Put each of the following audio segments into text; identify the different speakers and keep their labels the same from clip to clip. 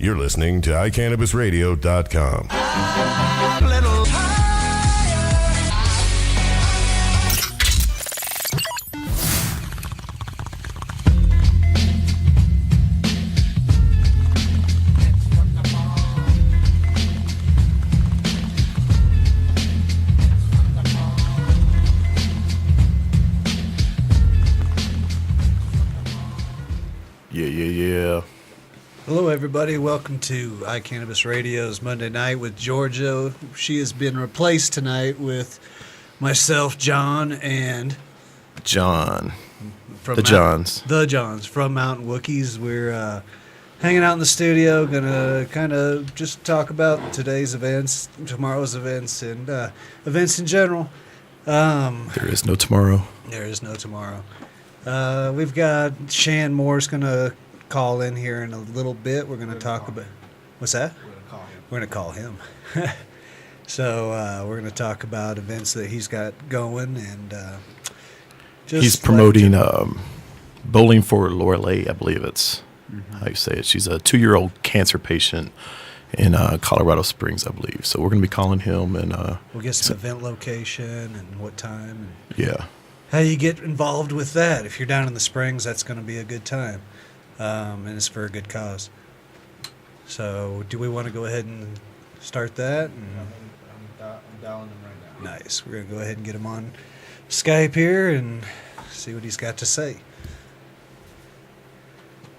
Speaker 1: You're listening to iCannabisRadio.com.
Speaker 2: Yeah.
Speaker 3: Hello, everybody. Welcome to iCannabis Radio's Monday Night with Georgia. She has been replaced tonight with myself, John, and
Speaker 2: John.
Speaker 3: from
Speaker 2: The Johns.
Speaker 3: The Johns from Mountain Wookies. We're hanging out in the studio, gonna kind of just talk about today's events, tomorrow's events, and events in general.
Speaker 2: There is no tomorrow.
Speaker 3: There is no tomorrow. We've got Shan Moore's gonna call in here in a little bit. We're going to talk about... What's that? We're going to call him. So we're going to talk about events that he's got going, and just
Speaker 2: he's promoting bowling for Lorali, I believe it's how you say it. She's a 2-year-old cancer patient in Colorado Springs, I believe. So we're going to be calling him, and
Speaker 3: we'll get some event location and what time. And
Speaker 2: yeah.
Speaker 3: How you get involved with that. If you're down in the Springs, that's going to be a good time. And it's for a good cause. So, do we want to go ahead and start that?
Speaker 4: I'm dialing him right now.
Speaker 3: Nice. We're going to go ahead and get him on Skype here and see what he's got to say.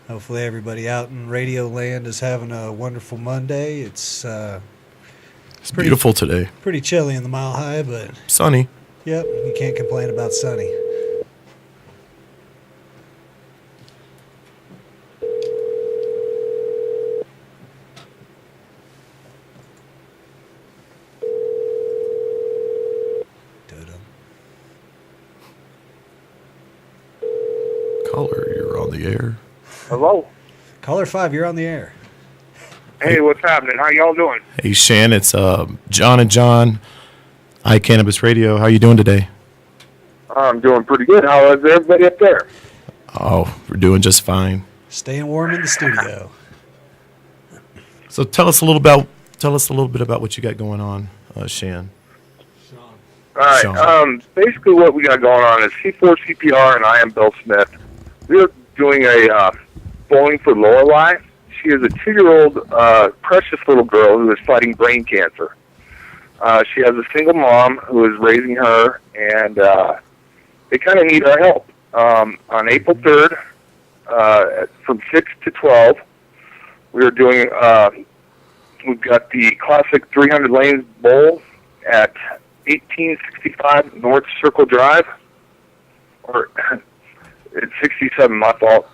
Speaker 3: Hopefully everybody out in Radio Land is having a wonderful Monday. It's pretty
Speaker 2: beautiful today.
Speaker 3: Pretty chilly in the Mile High, but...
Speaker 2: Sunny.
Speaker 3: Yep, you can't complain about sunny.
Speaker 2: Caller, you're on the air.
Speaker 5: Hello.
Speaker 3: Caller 5, you're on the air.
Speaker 5: Hey, what's happening? How y'all doing?
Speaker 2: Hey, Shan, it's John John, iCannabis Radio. How you doing today?
Speaker 5: I'm doing pretty good. How is everybody up there?
Speaker 2: Oh, we're doing just fine.
Speaker 3: Staying warm in the studio.
Speaker 2: So tell us a little bit about what you got going on, Shan.
Speaker 5: All right.
Speaker 2: Sean.
Speaker 5: Basically, what we got going on is C4 CPR, and I am Bill Smith. We're doing a bowling for Lorali. She is a 2-year-old precious little girl who is fighting brain cancer. She has a single mom who is raising her, and they kind of need our help. On April 3rd, from 6 to 12, we are doing. We've got the classic 300 lanes bowl at 1865 North Circle Drive, or it's 67, my fault,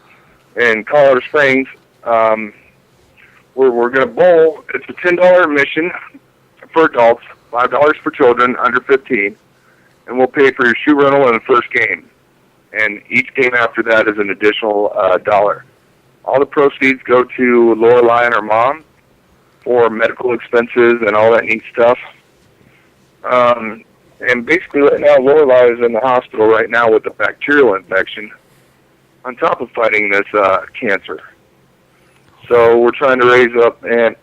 Speaker 5: in Colorado Springs. We're going to bowl. It's a $10 admission for adults, $5 for children under 15, and we'll pay for your shoe rental in the first game. And each game after that is an additional $1. All the proceeds go to Lorali and her mom for medical expenses and all that neat stuff. And basically right now, Lorali is in the hospital right now with a bacterial infection on top of fighting this cancer. So we're trying to raise up and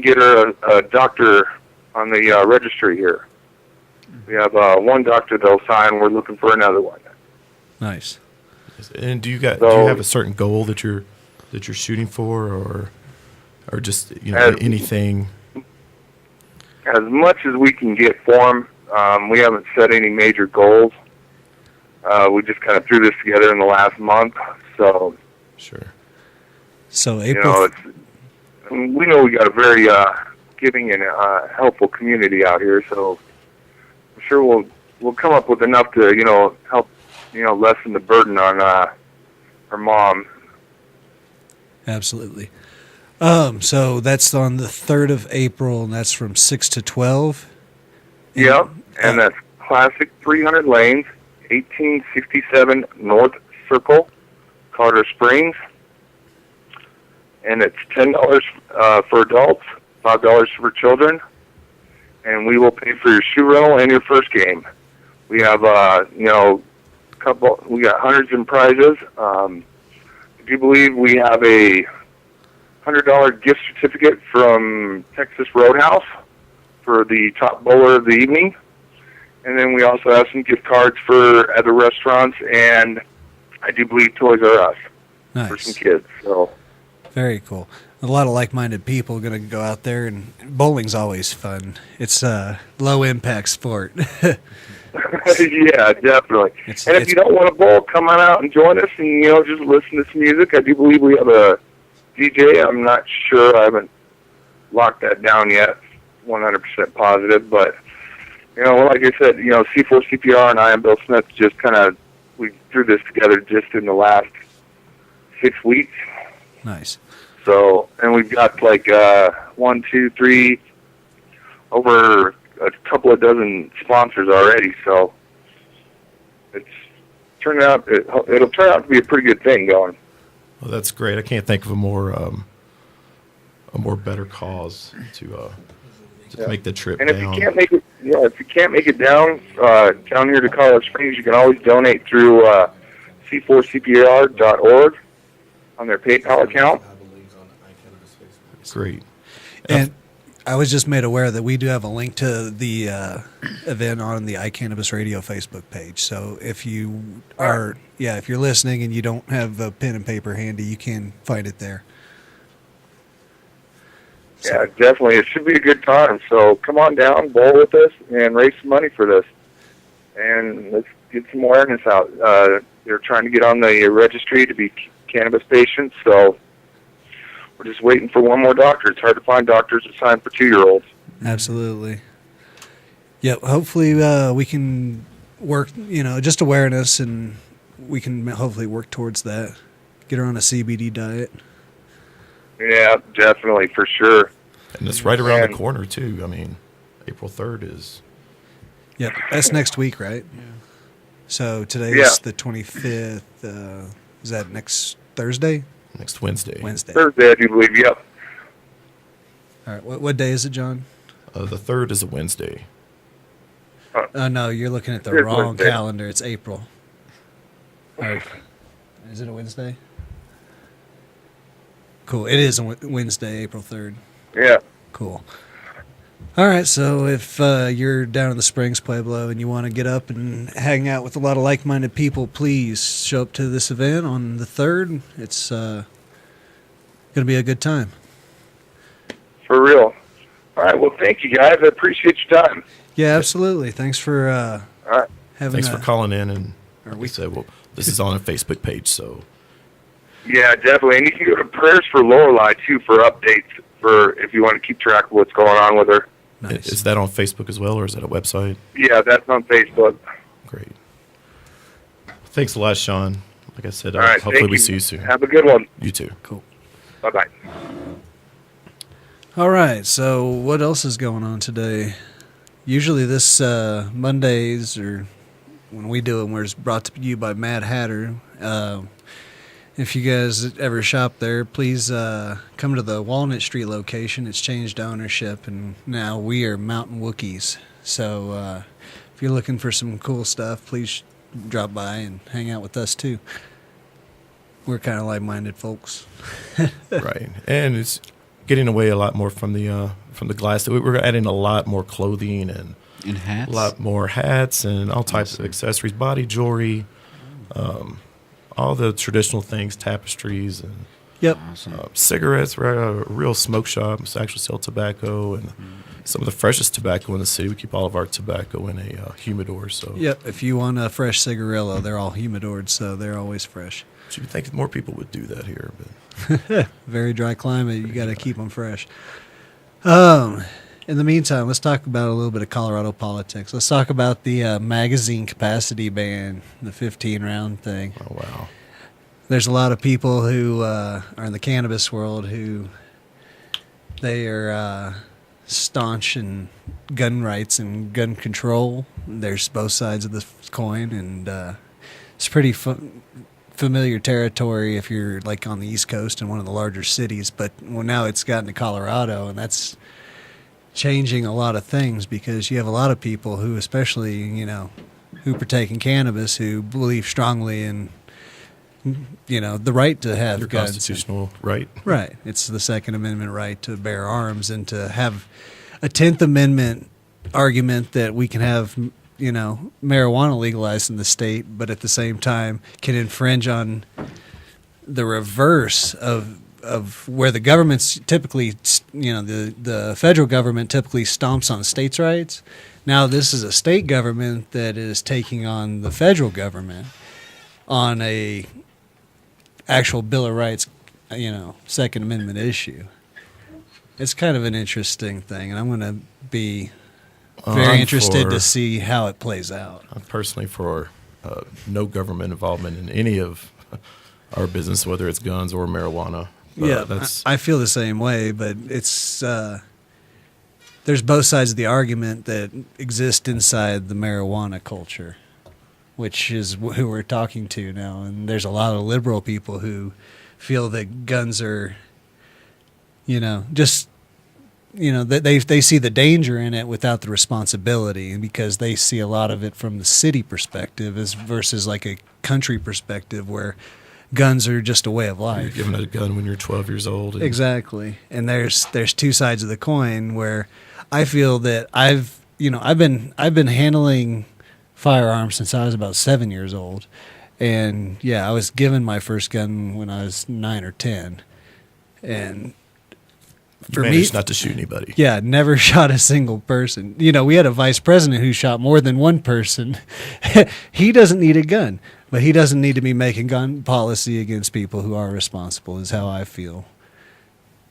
Speaker 5: get her a doctor on the registry here. We have one doctor that'll sign. We're looking for another one.
Speaker 3: Nice.
Speaker 2: And do you have a certain goal that you're shooting for, or just anything?
Speaker 5: As much as we can get for them. We haven't set any major goals. We just kind of threw this together in the last month. So
Speaker 2: sure.
Speaker 3: So April.
Speaker 5: We know we got a very giving and helpful community out here. So I'm sure we'll come up with enough to help lessen the burden on her mom.
Speaker 3: Absolutely. So that's on the 3rd of April, and that's from 6 to 12?
Speaker 5: Yep, and that's classic 300 lanes, 1867 North Circle, Colorado Springs. And it's $10 for adults, $5 for children. And we will pay for your shoe rental and your first game. We have, we got hundreds in prizes. Do you believe we have a $100 gift certificate from Texas Roadhouse for the top bowler of the evening. And then we also have some gift cards for other restaurants, and I do believe Toys R Us for some kids. So
Speaker 3: very cool. A lot of like-minded people are going to go out there, and bowling's always fun. It's a low-impact sport.
Speaker 5: Yeah, definitely. And if you don't want to bowl, come on out and join us, and just listen to some music. I do believe we have a DJ. I'm not sure. I haven't locked that down yet. 100% positive, but like I said, C4 CPR and I am Bill Smith. Just we threw this together just in the last 6 weeks.
Speaker 3: Nice.
Speaker 5: So, and we've got like 1, 2, 3, over a couple of dozen sponsors already. So it's turned out it'll turn out to be a pretty good thing going.
Speaker 2: Well, that's great. I can't think of a more better cause to make the trip
Speaker 5: and
Speaker 2: down.
Speaker 5: If you can't make it, if you can't make it down here to Colorado Springs, you can always donate through c4cpr.org on their PayPal account.
Speaker 2: Great.
Speaker 3: And I was just made aware that we do have a link to the event on the iCannabis Radio Facebook page. So if you are, if you're listening and you don't have a pen and paper handy, you can find it there.
Speaker 5: Yeah, definitely. It should be a good time. So come on down, bowl with us, and raise some money for this. And let's get some awareness out. They're trying to get on the registry to be cannabis patients, so we're just waiting for one more doctor. It's hard to find doctors to sign for 2-year-olds.
Speaker 3: Absolutely. Yep. Hopefully we can work, just awareness, and we can hopefully work towards that. Get her on a CBD diet.
Speaker 5: Yeah, definitely, for sure.
Speaker 2: And it's right around the corner, too. I mean, April 3rd is...
Speaker 3: Yep, that's next week, right? Yeah. So today's the 25th. Is that next Thursday?
Speaker 2: Next Wednesday.
Speaker 5: Thursday, I do believe, yep.
Speaker 3: All right, what day is it, John?
Speaker 2: The 3rd is a Wednesday.
Speaker 3: No, you're looking at the wrong Wednesday. Calendar. It's April. Right. Is it a Wednesday? Cool. It is a Wednesday, April 3rd.
Speaker 5: Yeah.
Speaker 3: Cool. All right, so if you're down in the Springs, Pueblo, and you want to get up and hang out with a lot of like-minded people, please show up to this event on the 3rd. It's going to be a good time. For
Speaker 5: real. All right, well, thank you, guys. I appreciate your time.
Speaker 3: Yeah, absolutely. Thanks for having
Speaker 2: Thanks for calling in. And we said, well, this is on a Facebook page, so...
Speaker 5: Yeah, definitely. And you can go to Prayers for Lorali, too, for updates, for if you want to keep track of what's going on with her.
Speaker 2: Nice. Is that on Facebook as well, or is that a website?
Speaker 5: Yeah, that's on Facebook.
Speaker 2: Great. Thanks a lot, Sean. Like I said,
Speaker 5: right,
Speaker 2: hopefully we see you soon.
Speaker 5: Have a good one.
Speaker 2: You too.
Speaker 3: Cool.
Speaker 5: Bye-bye.
Speaker 3: All right, so what else is going on today? Usually this Mondays, or when we do it, we're brought to you by Mad Hatter. If you guys ever shop there, please come to the Walnut Street location. It's changed ownership, and now we are Mountain Wookies. So if you're looking for some cool stuff, please drop by and hang out with us, too. We're kind of like-minded folks.
Speaker 2: Right. And it's getting away a lot more from the glass. We're adding a lot more clothing and
Speaker 6: hats?
Speaker 2: A lot more hats and all types of accessories, body jewelry, all the traditional things, tapestries, and cigarettes. We're at a real smoke shop. We actually sell tobacco and some of the freshest tobacco in the city. We keep all of our tobacco in a humidor. So
Speaker 3: yep, if you want a fresh cigarillo, they're all humidored, so they're always fresh.
Speaker 2: You would think more people would do that here, but
Speaker 3: very dry climate. You got to keep them fresh. In the meantime, let's talk about a little bit of Colorado politics. Let's talk about the magazine capacity ban, the 15-round thing.
Speaker 2: Oh, wow.
Speaker 3: There's a lot of people who are in the cannabis world who they are staunch in gun rights and gun control. There's both sides of the coin, and it's pretty familiar territory if you're like on the East Coast in one of the larger cities. But now it's gotten to Colorado, and that's changing a lot of things because you have a lot of people who, especially, who partake in cannabis, who believe strongly in the right to have
Speaker 2: Your
Speaker 3: guns.
Speaker 2: constitutional right.
Speaker 3: Right. It's the Second Amendment right to bear arms, and to have a 10th Amendment argument that we can have, marijuana legalized in the state, but at the same time can infringe on the reverse of where the government's typically, the federal government typically stomps on states' rights. Now this is a state government that is taking on the federal government on a actual Bill of Rights, Second Amendment issue. It's kind of an interesting thing, and I'm going to be very interested to see how it plays out.
Speaker 2: I'm personally for no government involvement in any of our business, whether it's guns or marijuana.
Speaker 3: I feel the same way, but it's there's both sides of the argument that exist inside the marijuana culture, which is who we're talking to now. And there's a lot of liberal people who feel that guns are, they see the danger in it without the responsibility, because they see a lot of it from the city perspective versus like a country perspective where guns are just a way of life.
Speaker 2: You're given a gun when you're 12 years old.
Speaker 3: Exactly. And there's two sides of the coin where I feel that I've been handling firearms since I was about 7 years old. And yeah, I was given my first gun when I was 9 or 10. And
Speaker 2: for me, not to shoot anybody.
Speaker 3: Yeah, never shot a single person. We had a vice president who shot more than one person. He doesn't need a gun. But he doesn't need to be making gun policy against people who are responsible, is how I feel.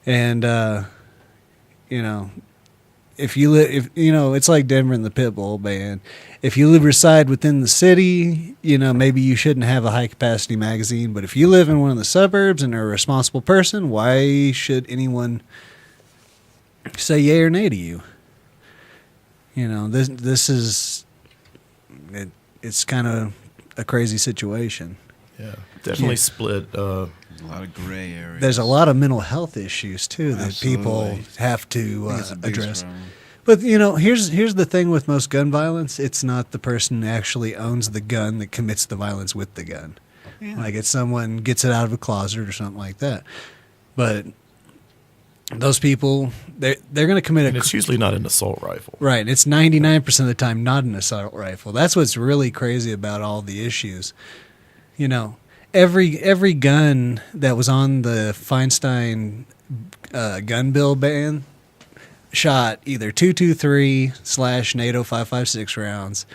Speaker 3: And, if you live, it's like Denver and the Pitbull Band. If you reside within the city, maybe you shouldn't have a high capacity magazine. But if you live in one of the suburbs and are a responsible person, why should anyone say yay or nay to you? This is, it's kind of a crazy situation.
Speaker 2: Yeah, definitely split.
Speaker 6: There's a lot of gray areas.
Speaker 3: There's a lot of mental health issues too that people have to address. But here's the thing with most gun violence: it's not the person who actually owns the gun that commits the violence with the gun. Yeah. Like it's someone gets it out of a closet or something like that. But those people, they're going to commit
Speaker 2: and it's usually not an assault rifle.
Speaker 3: Right. It's 99% of the time not an assault rifle. That's what's really crazy about all the issues. Every gun that was on the Feinstein gun bill ban shot either 223/NATO 5.56 rounds,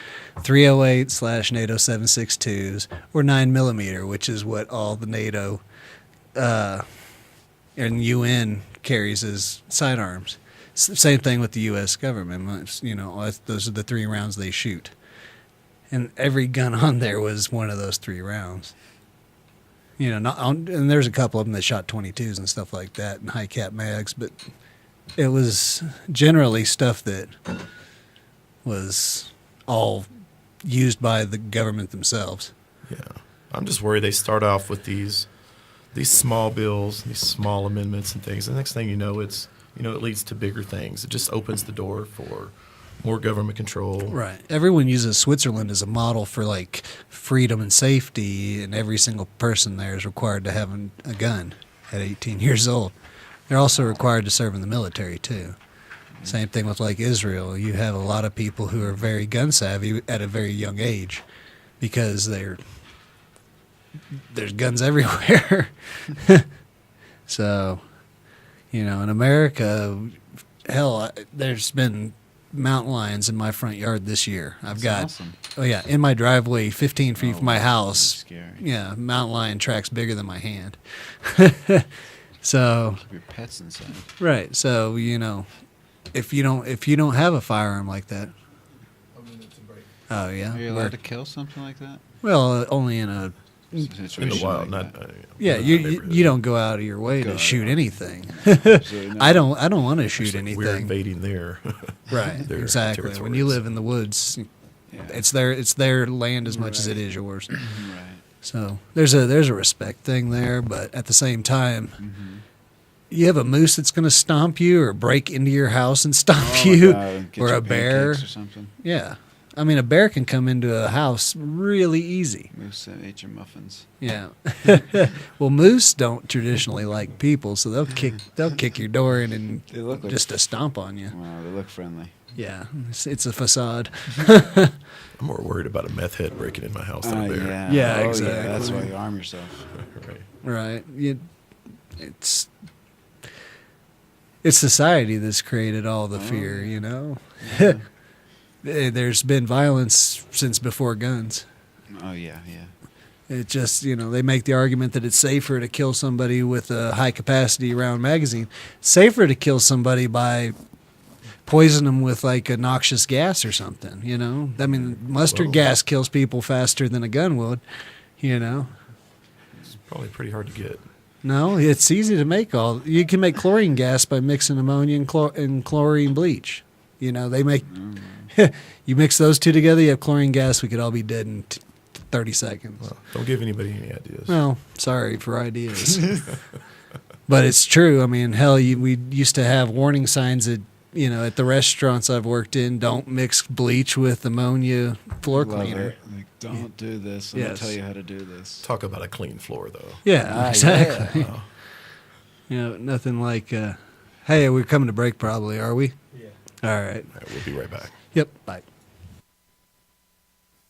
Speaker 3: 308/NATO 7.62s, or 9mm, which is what all the NATO and UN carries as sidearms. Same thing with the U.S. government. Those are the 3 rounds they shoot. And every gun on there was one of those 3 rounds. And there's a couple of them that shot 22s and stuff like that and high cap mags, but it was generally stuff that was all used by the government themselves.
Speaker 2: Yeah. I'm just worried they start off with these small bills, these small amendments and things. The next thing you know, it leads to bigger things. It just opens the door for more government control.
Speaker 3: Right. Everyone uses Switzerland as a model for like freedom and safety, and every single person there is required to have a gun at 18 years old. They're also required to serve in the military too. Same thing with like Israel. You have a lot of people who are very gun savvy at a very young age because there's guns everywhere. So, in America, hell, there's been mountain lions in my front yard this year. I've got, awesome. Oh yeah, in my driveway, 15 feet from my house.
Speaker 6: Scary.
Speaker 3: Yeah, mountain lion tracks bigger than my hand. So
Speaker 6: your pets inside.
Speaker 3: Right. So if you don't have a firearm like that. Oh yeah.
Speaker 6: Are you allowed to kill something like that?
Speaker 3: Well, only in a.
Speaker 2: In the wild,
Speaker 6: like
Speaker 2: not.
Speaker 3: Yeah, you don't go out of your way to shoot anything. I don't want to shoot anything.
Speaker 2: We're invading their
Speaker 3: right.
Speaker 2: their
Speaker 3: Exactly. When you live in the woods, it's their land as much as it is yours.
Speaker 6: Right.
Speaker 3: So there's a respect thing there, but at the same time, you have a moose that's going to stomp you or break into your house and stomp you,
Speaker 6: God,
Speaker 3: or a bear.
Speaker 6: Or something.
Speaker 3: Yeah, I mean, a bear can come into a house really easy.
Speaker 6: Moose ate your muffins.
Speaker 3: Yeah. Well, moose don't traditionally like people, so they'll kick your door in and
Speaker 6: They look like
Speaker 3: just to stomp on you.
Speaker 6: Wow, they look friendly.
Speaker 3: Yeah, it's a facade.
Speaker 2: I'm more worried about a meth head breaking in my house than a bear.
Speaker 6: Yeah,
Speaker 3: Yeah,
Speaker 6: oh,
Speaker 3: exactly.
Speaker 6: Yeah, that's why you arm yourself.
Speaker 2: Right.
Speaker 3: Right. It's society that's created all the fear, you know.
Speaker 6: Yeah.
Speaker 3: There's been violence since before guns.
Speaker 6: Oh yeah.
Speaker 3: It just, they make the argument that it's safer to kill somebody with a high capacity round magazine. Safer to kill somebody by poison them with like a noxious gas or something, I mean, mustard gas kills people faster than a gun would,
Speaker 2: It's probably pretty hard to get.
Speaker 3: No, it's easy to make you can make chlorine gas by mixing ammonia and chlorine bleach. They make, you mix those two together, you have chlorine gas, we could all be dead in 30 seconds.
Speaker 2: Well, don't give anybody any ideas.
Speaker 3: Well, sorry for ideas. But it's true. I mean, hell, we used to have warning signs that, at the restaurants I've worked in, don't mix bleach with ammonia floor cleaner.
Speaker 6: Like, don't do this. I'm going to tell you how to do this.
Speaker 2: Talk about a clean floor, though.
Speaker 3: Yeah, exactly.
Speaker 2: Yeah.
Speaker 3: Nothing like, hey, we're coming to break probably, are we?
Speaker 4: Yeah.
Speaker 3: All right.
Speaker 2: We'll be right back.
Speaker 3: Yep, bye.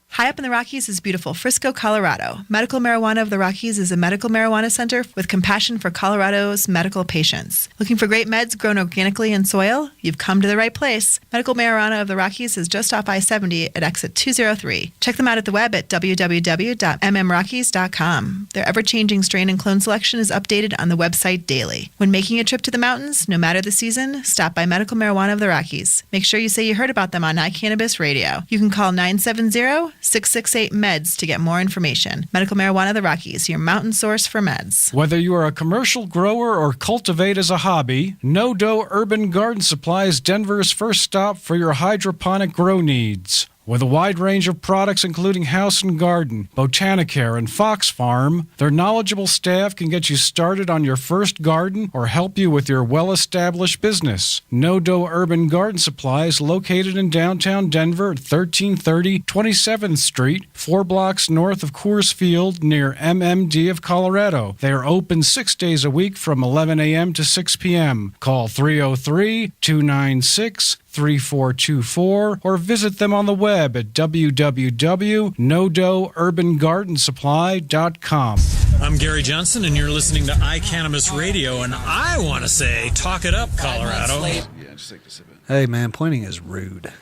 Speaker 7: High up in the Rockies is beautiful Frisco, Colorado. Medical Marijuana of the Rockies is a medical marijuana center with compassion for Colorado's medical patients. Looking for great meds grown organically in soil? You've come to the right place. Medical Marijuana of the Rockies is just off I-70 at exit 203. Check them out at the web at www.mmrockies.com. Their ever-changing strain and clone selection is updated on the website daily. When making a trip to the mountains, no matter the season, stop by Medical Marijuana of the Rockies. Make sure you say you heard about them on iCannabis Radio. You can call 970-668-MEDS to get more information. Medical Marijuana of the Rockies, your mountain source for meds.
Speaker 8: Whether you are a commercial grower or cultivate as a hobby, No Dough Urban Garden Supply is Denver's first stop for your hydroponic grow needs. With a wide range of products including House and Garden, Botanicare, and Fox Farm, their knowledgeable staff can get you started on your first garden or help you with your well-established business. No Dough Urban Garden Supply is located in downtown Denver at 1330 27th Street, 4 blocks north of Coors Field near MMD of Colorado. They are open 6 days a week from 11 a.m. to 6 p.m. Call 303-296-3424 or visit them on the web at www.nodoughurbangardensupply.com.
Speaker 9: I'm Gary Johnson, and you're listening to iCannabis Radio, and I want to say, talk it up, Colorado.
Speaker 6: Yeah, just like to sip it.
Speaker 3: Hey, man, pointing is rude.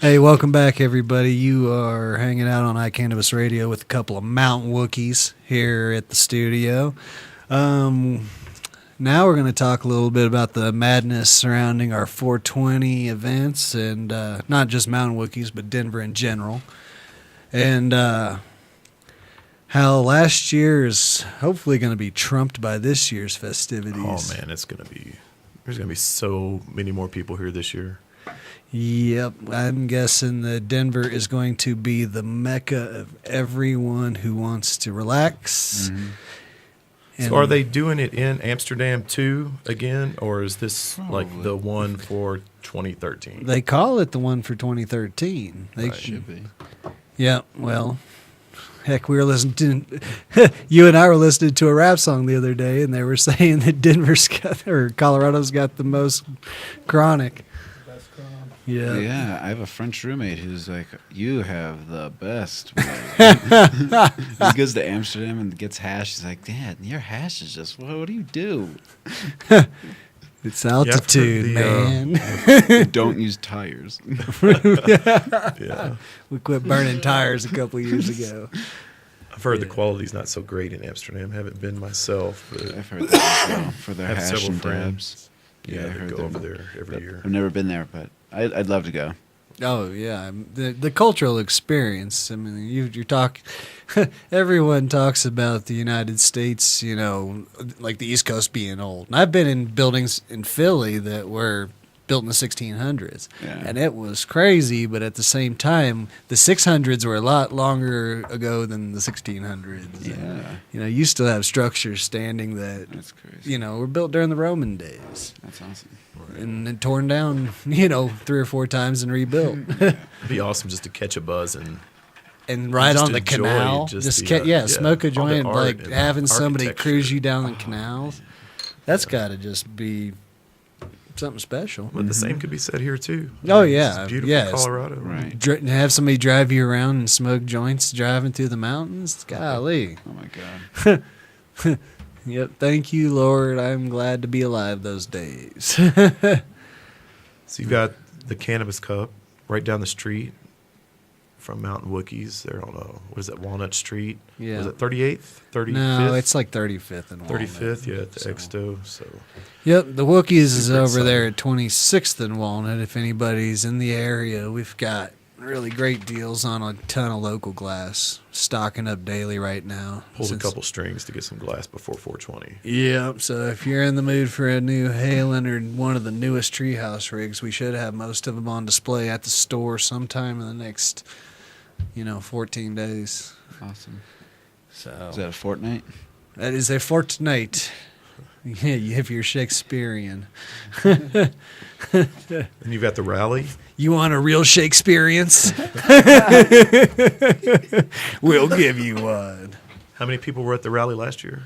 Speaker 3: Hey, welcome back, everybody. You are hanging out on iCannabis Radio with a couple of Mountain Wookies here at the studio. Now we're going to talk a little bit about the madness surrounding our 420 events, and not just Mountain Wookies, but Denver in general. And how last year is hopefully going to be trumped by this year's festivities.
Speaker 2: Oh, man, there's going to be so many more people here this year.
Speaker 3: Yep, I'm guessing that Denver is going to be the mecca of everyone who wants to relax.
Speaker 6: Mm-hmm.
Speaker 2: So are they doing it in Amsterdam too again, or is this like the one for 2013?
Speaker 3: They call it the one for 2013. They
Speaker 6: should be.
Speaker 3: Yeah, well, heck, we were listening to you and I were listening to a rap song the other day, and they were saying that Colorado's got the most chronic. Yeah.
Speaker 6: Yeah, I have a French roommate who's like, you have the best. He goes to Amsterdam and gets hash. He's like, Dad, your hash is just, what do you do?
Speaker 3: It's altitude, man.
Speaker 6: Don't use tires.
Speaker 2: Yeah.
Speaker 3: We quit burning tires a couple years ago.
Speaker 2: I've heard the quality's not so great in Amsterdam. Haven't been myself, but
Speaker 6: I've heard that as well, for their
Speaker 2: have
Speaker 6: hash
Speaker 2: several
Speaker 6: and
Speaker 2: friends.
Speaker 6: dabs.
Speaker 2: Yeah,
Speaker 6: I
Speaker 2: they
Speaker 6: heard
Speaker 2: go
Speaker 6: they're-
Speaker 2: over there every year.
Speaker 6: I've never been there, but I'd love to go.
Speaker 3: Oh yeah, the cultural experience. I mean, you talk. Everyone talks about the United States, like the East Coast being old. And I've been in buildings in Philly that where built in the 1600s.
Speaker 6: Yeah.
Speaker 3: And it was crazy, but at the same time, the 600s were a lot longer ago than the 1600s.
Speaker 6: Yeah.
Speaker 3: And, you still have structures standing that,
Speaker 6: That's crazy.
Speaker 3: were built during the Roman days.
Speaker 6: That's awesome.
Speaker 3: And then torn down, 3 or 4 times and rebuilt.
Speaker 2: It'd be awesome just to catch a buzz and
Speaker 3: ride
Speaker 2: just
Speaker 3: on the
Speaker 2: enjoy
Speaker 3: canal.
Speaker 2: just the,
Speaker 3: Smoke a
Speaker 2: all the
Speaker 3: joint,
Speaker 2: art
Speaker 3: like
Speaker 2: and
Speaker 3: having somebody
Speaker 2: architecture.
Speaker 3: cruise you down the canals. That's got to just be something special.
Speaker 2: But the same could be said here too.
Speaker 3: Oh,
Speaker 2: This
Speaker 3: yeah.
Speaker 2: is beautiful
Speaker 3: Yes.
Speaker 2: Colorado.
Speaker 6: Right.
Speaker 3: Have somebody drive you around and smoke joints driving through the mountains. Golly.
Speaker 6: Oh my God.
Speaker 3: Yep. Thank you, Lord. I'm glad to be alive those days.
Speaker 2: So you've got the Cannabis Cup right down the street from Mountain Wookies. They're on what is that, Walnut Street?
Speaker 3: Yeah.
Speaker 2: Was it 38th? 35th?
Speaker 3: No, it's like 35th and
Speaker 2: 35th, yeah, at the Exto. So
Speaker 3: Yep, the Wookiees is
Speaker 2: Super
Speaker 3: over there
Speaker 2: exciting.
Speaker 3: at 26th and Walnut. If anybody's in the area, we've got really great deals on a ton of local glass, stocking up daily right now.
Speaker 2: pulled a
Speaker 3: Since-
Speaker 2: couple strings to get some glass before 420.
Speaker 3: Yep, so if you're in the mood for a new Halen or one of the newest Treehouse rigs, we should have most of them on display at the store sometime in the next, 14 days.
Speaker 6: Awesome.
Speaker 3: So
Speaker 6: Is that a fortnight?
Speaker 3: that is a fortnight. Yeah, if you're Shakespearean.
Speaker 2: And you've got the rally.
Speaker 3: You want a real Shakespeareans? We'll give you one.
Speaker 2: How many people were at the rally last year?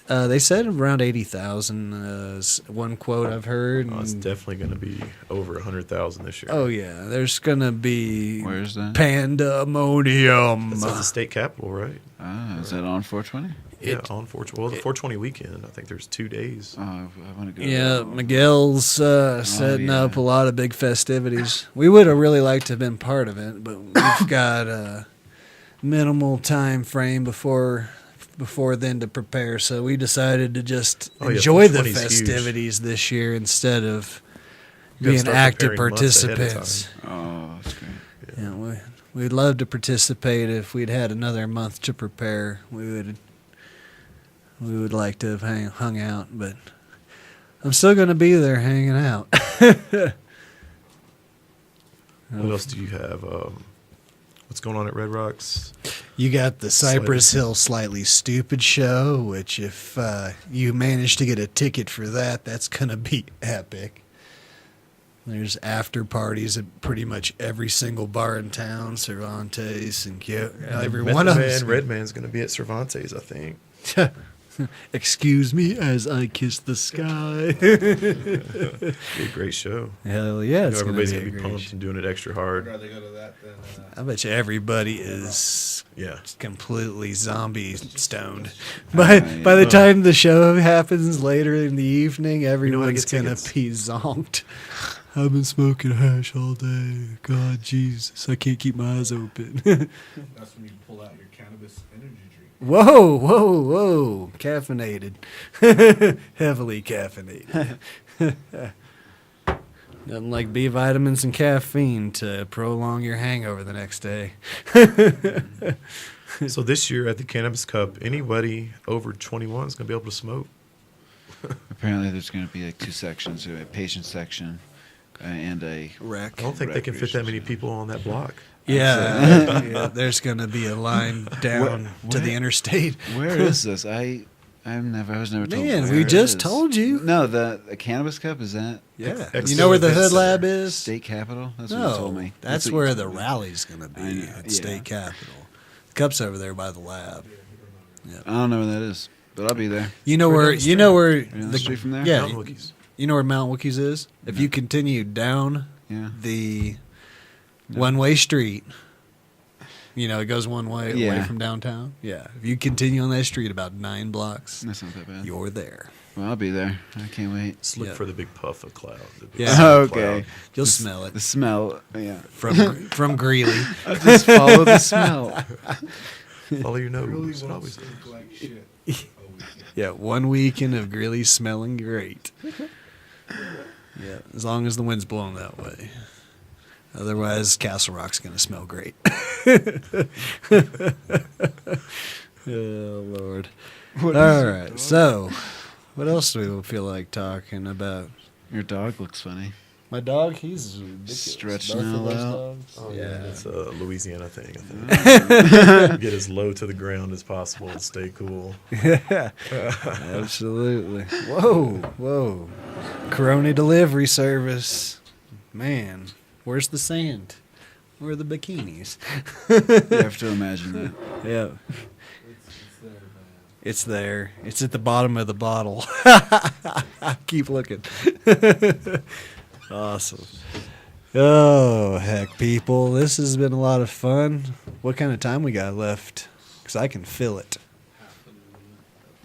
Speaker 3: They said around 80,000 is one quote I've heard.
Speaker 2: Oh, it's
Speaker 3: and-
Speaker 2: definitely going to be over 100,000 this year.
Speaker 3: oh, yeah. There's going to be
Speaker 6: Where's that?
Speaker 3: pandemonium.
Speaker 2: It's at the state capitol, right?
Speaker 6: Ah, is that on 420?
Speaker 2: Yeah, on 420. Well, the 420 weekend. I think there's 2 days.
Speaker 6: Oh, I want to go.
Speaker 3: Yeah, Miguel's setting
Speaker 6: yeah.
Speaker 3: up a lot of big festivities. We would have really liked to have been part of it, but we've got a minimal time frame before then to prepare. So we decided to just
Speaker 2: Oh, yeah,
Speaker 3: enjoy the
Speaker 2: 420 's huge.
Speaker 3: festivities this year instead of
Speaker 2: You gotta
Speaker 3: being
Speaker 2: start
Speaker 3: active
Speaker 2: preparing months ahead of
Speaker 3: participants.
Speaker 6: Oh, that's great.
Speaker 3: Yeah, we'd love to participate. If we'd had another month to prepare, we would like to have hung out, but I'm still going to be there hanging out.
Speaker 2: What else do you have? What's going on at Red Rocks?
Speaker 3: You got the Cypress Hill Slightly Stupid show, which if you manage to get a ticket for that, that's going to be epic. There's after parties at pretty much every single bar in town, Cervantes and every one of them.
Speaker 2: Redman's going to be at Cervantes, I think.
Speaker 3: Excuse me as I kiss the sky.
Speaker 2: Be a great show.
Speaker 3: Hell yeah, it's going to
Speaker 2: everybody's
Speaker 3: be
Speaker 2: going to be pumped and doing it extra
Speaker 4: I'd
Speaker 2: hard.
Speaker 4: rather go to that than.
Speaker 3: I bet you everybody is
Speaker 2: Yeah.
Speaker 3: completely zombie stoned. By the time the show happens later in the evening,
Speaker 2: how to
Speaker 3: everyone's
Speaker 2: get
Speaker 3: going
Speaker 2: tickets?
Speaker 3: to be zonked. I've been smoking hash all day. God, Jesus, I can't keep my eyes open.
Speaker 4: That's when you pull out your cannabis energy drink.
Speaker 3: Whoa, whoa, whoa. Caffeinated. Heavily caffeinated. Nothing like B vitamins and caffeine to prolong your hangover the next day.
Speaker 2: So this year at the Cannabis Cup, anybody over 21 is going to be able to smoke.
Speaker 6: Apparently, there's going to be like 2 sections: a patient section and a
Speaker 3: Wreck.
Speaker 2: I don't think they can fit that many people on that block.
Speaker 3: Yeah, yeah, there's going to be a line down to the
Speaker 6: where-
Speaker 3: interstate.
Speaker 6: Where is this? I was never told.
Speaker 3: Man,
Speaker 6: where
Speaker 3: we
Speaker 6: it
Speaker 3: just
Speaker 6: is.
Speaker 3: told you.
Speaker 6: No, the Cannabis Cup, is that
Speaker 3: Yeah.
Speaker 2: Ex-
Speaker 3: You know where the
Speaker 2: Event
Speaker 3: Hood
Speaker 2: Center.
Speaker 3: Lab is?
Speaker 6: State Capitol? That's what you told
Speaker 3: No,
Speaker 6: me.
Speaker 3: that's
Speaker 6: what you
Speaker 3: where
Speaker 6: told
Speaker 3: the
Speaker 6: me.
Speaker 3: rally's going to
Speaker 6: I
Speaker 3: be
Speaker 6: know,
Speaker 3: at
Speaker 6: yeah.
Speaker 3: State Capitol. The cup's over there by the lab.
Speaker 6: I don't know where that is, but I'll be there.
Speaker 3: You know
Speaker 2: Right
Speaker 3: where?
Speaker 2: down the
Speaker 3: You know where?
Speaker 6: down the street from there?
Speaker 3: Yeah.
Speaker 2: Mountain Wookies.
Speaker 3: You know where Mountain Wookies is? If you continue down
Speaker 6: Yeah.
Speaker 3: the one-way street, it goes one way away
Speaker 6: Yeah.
Speaker 3: from downtown. Yeah. If you continue on that street about 9 blocks,
Speaker 6: That's not that bad.
Speaker 3: you're there.
Speaker 6: Well, I'll be there. I can't wait.
Speaker 2: Just look
Speaker 3: Yeah.
Speaker 2: for the big puff of cloud. the big
Speaker 3: Yeah.
Speaker 2: smoke
Speaker 6: Okay.
Speaker 3: You'll
Speaker 6: The s-
Speaker 3: smell it
Speaker 6: The smell. Yeah.
Speaker 3: from Greeley.
Speaker 6: I'll just follow the smell.
Speaker 2: cloud. Follow your nose.
Speaker 4: Really
Speaker 2: It
Speaker 4: won't
Speaker 2: always-
Speaker 4: stink like shit.
Speaker 3: Yeah, 1 weekend of Greeley smelling great. Yeah, as long as the wind's blowing that way. Otherwise, Castle Rock's going to smell great. Oh, Lord. All right, so what else do we feel like talking about?
Speaker 6: Your dog looks funny.
Speaker 3: My dog, he's ridiculous.
Speaker 6: Stretching
Speaker 3: Both of
Speaker 6: out
Speaker 3: those
Speaker 6: loud.
Speaker 3: dogs.
Speaker 2: Oh,
Speaker 3: yeah.
Speaker 2: yeah, it's a Louisiana thing. I think. Get as low to the ground as possible and stay cool.
Speaker 3: Absolutely. Whoa. Corona delivery service. Man, where's the sand? Where are the bikinis?
Speaker 6: You have to imagine that.
Speaker 3: Yeah. It's there. It's at the bottom of the bottle. Keep looking. Awesome. Oh, heck, people. This has been a lot of fun. What kind of time we got left? Because I can feel it.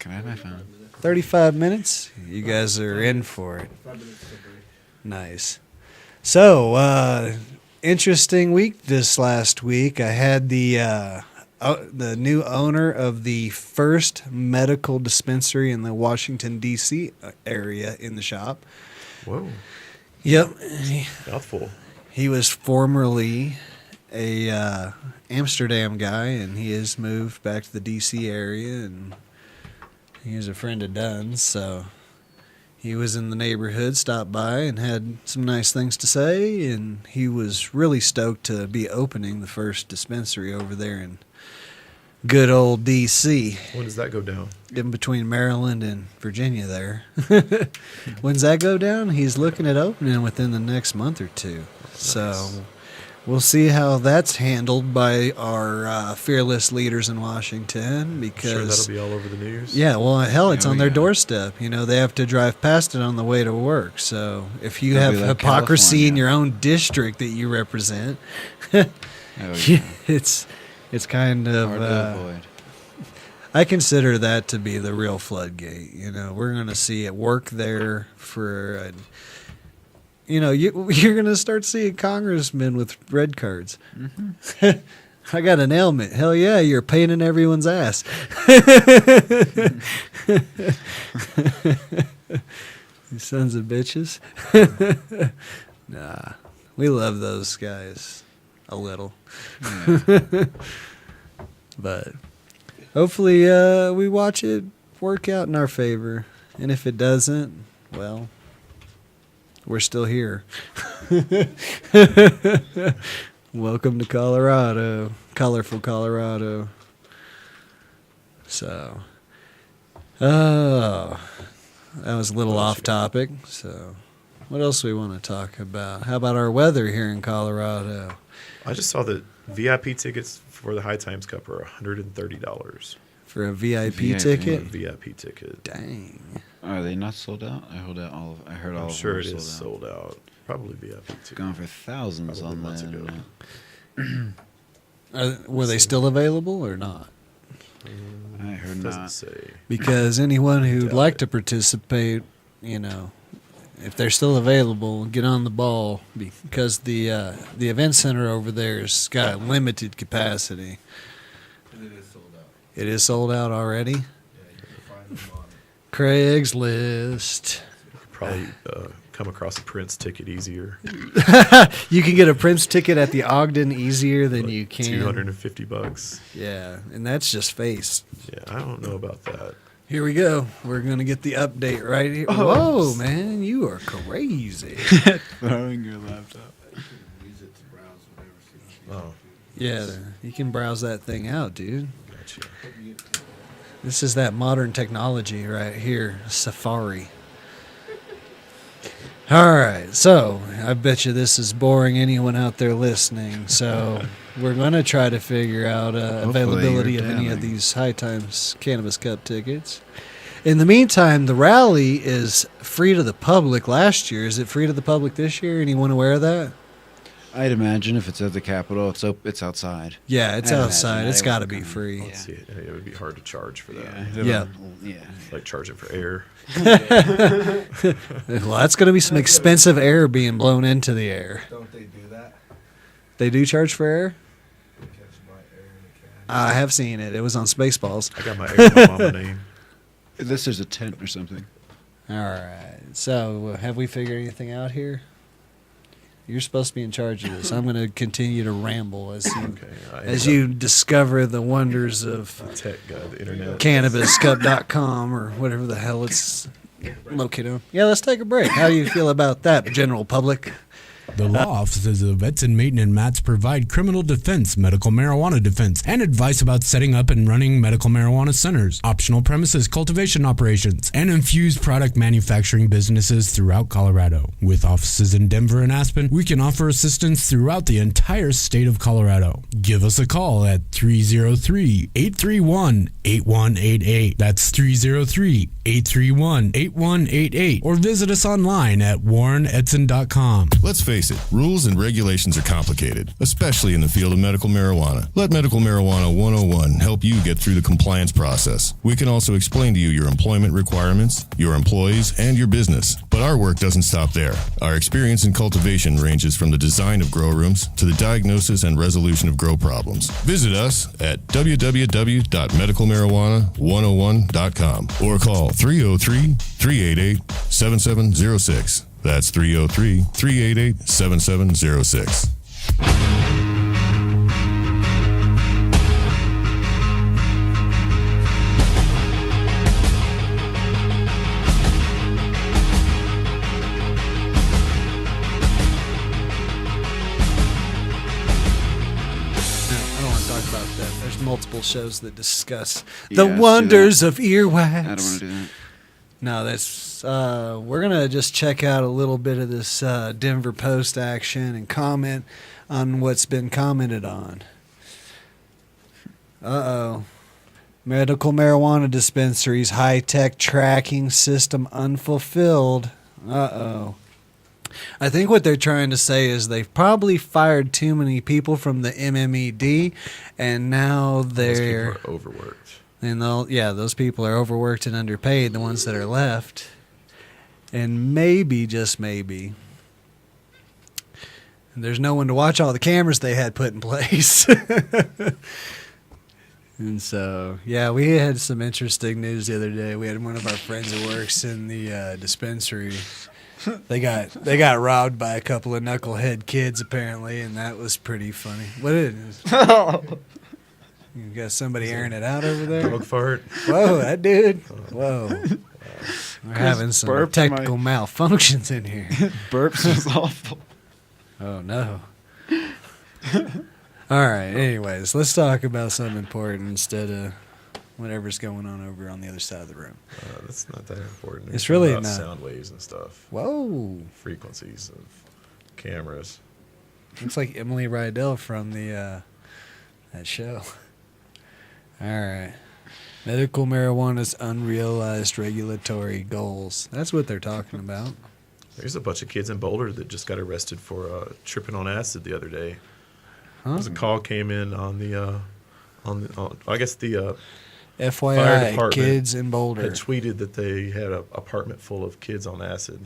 Speaker 6: Can I have my phone?
Speaker 3: 35 minutes? You guys are in for it. Nice. So, interesting week this last week. I had the new owner of the first medical dispensary in the Washington, D.C. area in the shop.
Speaker 2: Whoa.
Speaker 3: Yep.
Speaker 2: Mouthful.
Speaker 3: He was formerly a Amsterdam guy, and he has moved back to the D.C. area, and he was a friend of Dunn's, so he was in the neighborhood, stopped by, and had some nice things to say, and he was really stoked to be opening the first dispensary over there in good old D.C.
Speaker 2: When does that go down?
Speaker 3: in between Maryland and Virginia there. When's that go down? He's looking at opening within the next month or two. So we'll see how that's handled by our fearless leaders in Washington. Because
Speaker 2: Sure, that'll be all over the news.
Speaker 3: yeah, well, hell, it's
Speaker 6: Oh,
Speaker 3: on their
Speaker 6: yeah.
Speaker 3: doorstep. You know, they have to drive past it on the way to work. So if you
Speaker 6: It'll
Speaker 3: have
Speaker 6: be like
Speaker 3: hypocrisy in
Speaker 6: California.
Speaker 3: your own district that you represent,
Speaker 6: Oh, yeah.
Speaker 3: it's kind of
Speaker 6: Hard to avoid.
Speaker 3: I consider that to be the real floodgate. You know, we're going to see it work there for, you're going to start seeing congressmen with red cards.
Speaker 6: Mm-hmm.
Speaker 3: I got an ailment. Hell yeah, you're a pain in everyone's ass. You sons of bitches. Nah, we love those guys a little.
Speaker 6: Yeah.
Speaker 3: But hopefully we watch it work out in our favor. And if it doesn't, well, we're still here. Welcome to Colorado. Colorful Colorado. So, that was a little off topic. So, what else do we want to talk about? How about our weather here in Colorado?
Speaker 2: I just saw that VIP tickets for the High Times Cup are $130.
Speaker 3: For a VIP
Speaker 6: VIP.
Speaker 3: ticket?
Speaker 2: A VIP ticket.
Speaker 3: Dang.
Speaker 6: Are they not sold out? I heard all
Speaker 2: I'm
Speaker 6: of
Speaker 2: sure
Speaker 6: them
Speaker 2: it
Speaker 6: are
Speaker 2: is sold out. Probably VIP ticket.
Speaker 6: Gone for thousands
Speaker 2: Probably
Speaker 6: on
Speaker 2: months
Speaker 6: the
Speaker 2: ago.
Speaker 6: internet.
Speaker 3: Were they still available or not?
Speaker 6: I heard
Speaker 2: Doesn't
Speaker 6: not.
Speaker 2: say.
Speaker 3: Because anyone who'd
Speaker 2: Doubt
Speaker 3: like
Speaker 2: it.
Speaker 3: to participate, if they're still available, get on the ball because the event center over there's got limited capacity.
Speaker 4: And it is sold out.
Speaker 3: It is sold out already.
Speaker 4: Yeah, you can find them on
Speaker 3: Craigslist.
Speaker 2: Probably come across a Prince ticket easier.
Speaker 3: You can get a Prince ticket at the Ogden easier than
Speaker 2: Like
Speaker 3: you can.
Speaker 2: $250.
Speaker 3: Yeah, and that's just face.
Speaker 2: Yeah, I don't know about that.
Speaker 3: Here we go. We're gonna get the update right here.
Speaker 2: Oh.
Speaker 3: Whoa, man, you are crazy.
Speaker 6: Throwing your laptop.
Speaker 4: you can use it to browse whatever.
Speaker 2: Oh,
Speaker 3: Yeah, you can browse that thing out, dude.
Speaker 2: gotcha.
Speaker 3: This is that modern technology right here, Safari. All right, so I bet you this is boring anyone out there listening. So we're going to try to figure out availability
Speaker 6: you're
Speaker 3: of any of
Speaker 6: damning.
Speaker 3: these High Times Cannabis Cup tickets. In the meantime, the rally is free to the public last year. Is it free to the public this year? Anyone aware of that?
Speaker 6: I'd imagine if it's at the Capitol, it's outside.
Speaker 3: Yeah, it's
Speaker 6: I'd imagine
Speaker 3: outside.
Speaker 6: that
Speaker 3: It's
Speaker 6: it
Speaker 3: got to
Speaker 6: would
Speaker 3: be
Speaker 6: come-
Speaker 3: free.
Speaker 6: Yeah.
Speaker 2: Let's see. It would be hard to charge for that.
Speaker 3: Yeah.
Speaker 6: Yeah.
Speaker 2: Like charge it for air.
Speaker 3: Well, that's going to be some expensive air being blown into the air.
Speaker 4: Don't they do that?
Speaker 3: They do charge for air?
Speaker 4: They catch my air in a can.
Speaker 3: I have seen it. It was on Spaceballs.
Speaker 2: I got my air in my mama name.
Speaker 6: Unless there's a tent or something.
Speaker 3: All right. So, have we figured anything out here? You're supposed to be in charge of this. I'm going to continue to ramble as you,
Speaker 2: Okay.
Speaker 3: as you discover the wonders of
Speaker 2: The tech guy, the internet.
Speaker 3: CannabisCup.com or whatever the hell it's I'm okay doing. Yeah, let's take a break. How do you feel about that, general public?
Speaker 10: The law offices of Edson, Maton, and Matz provide criminal defense, medical marijuana defense, and advice about setting up and running medical marijuana centers, optional premises cultivation operations, and infused product manufacturing businesses throughout Colorado. With offices in Denver and Aspen, we can offer assistance throughout the entire state of Colorado. Give us a call at 303-831-8188. That's 303-831-8188. Or visit us online at warrenedson.com.
Speaker 1: Let's face it, rules and regulations are complicated, especially in the field of medical marijuana. Let Medical Marijuana 101 help you get through the compliance process. We can also explain to you your employment requirements, your employees, and your business. But our work doesn't stop there. Our experience in cultivation ranges from the design of grow rooms to the diagnosis and resolution of grow problems. Visit us at www.medicalmarijuana101.com or call 303-388-7706. That's 303-388-7706.
Speaker 3: There's multiple shows that discuss the wonders of earwax.
Speaker 6: I don't want to do that.
Speaker 3: No, that's we're gonna just check out a little bit of this Denver Post action and comment on what's been commented on. Medical marijuana dispensaries high-tech tracking system unfulfilled. I think what they're trying to say is they've probably fired too many people from the MMED, and now they're
Speaker 2: Those people are overworked.
Speaker 3: And those people are overworked and underpaid, the ones that are left. And maybe, just maybe, there's no one to watch all the cameras they had put in place. And so, yeah, we had some interesting news the other day. We had one of our friends that works in the dispensary. They got robbed by a couple of knucklehead kids, apparently, and that was pretty funny. What is it? You got somebody airing it out over there?
Speaker 2: Dog fart.
Speaker 3: Whoa, that dude. Whoa. We're having some technical malfunctions in here.
Speaker 6: Burps was awful.
Speaker 3: Oh, no. All right, anyways, let's talk about something important instead of whatever's going on over on the other side of the room.
Speaker 2: That's not that important.
Speaker 3: It's really
Speaker 2: about
Speaker 3: not.
Speaker 2: Sound waves and stuff.
Speaker 3: Whoa.
Speaker 2: Frequencies of cameras.
Speaker 3: Looks like Emily Rydell from the that show. All right. Medical marijuana's unrealized regulatory goals. That's what they're talking about.
Speaker 2: There's a bunch of kids in Boulder that just got arrested for tripping on acid the other day. There was a call came in on the I guess the fire
Speaker 3: FYI,
Speaker 2: department
Speaker 3: kids in Boulder
Speaker 2: had tweeted that they had an apartment full of kids on acid,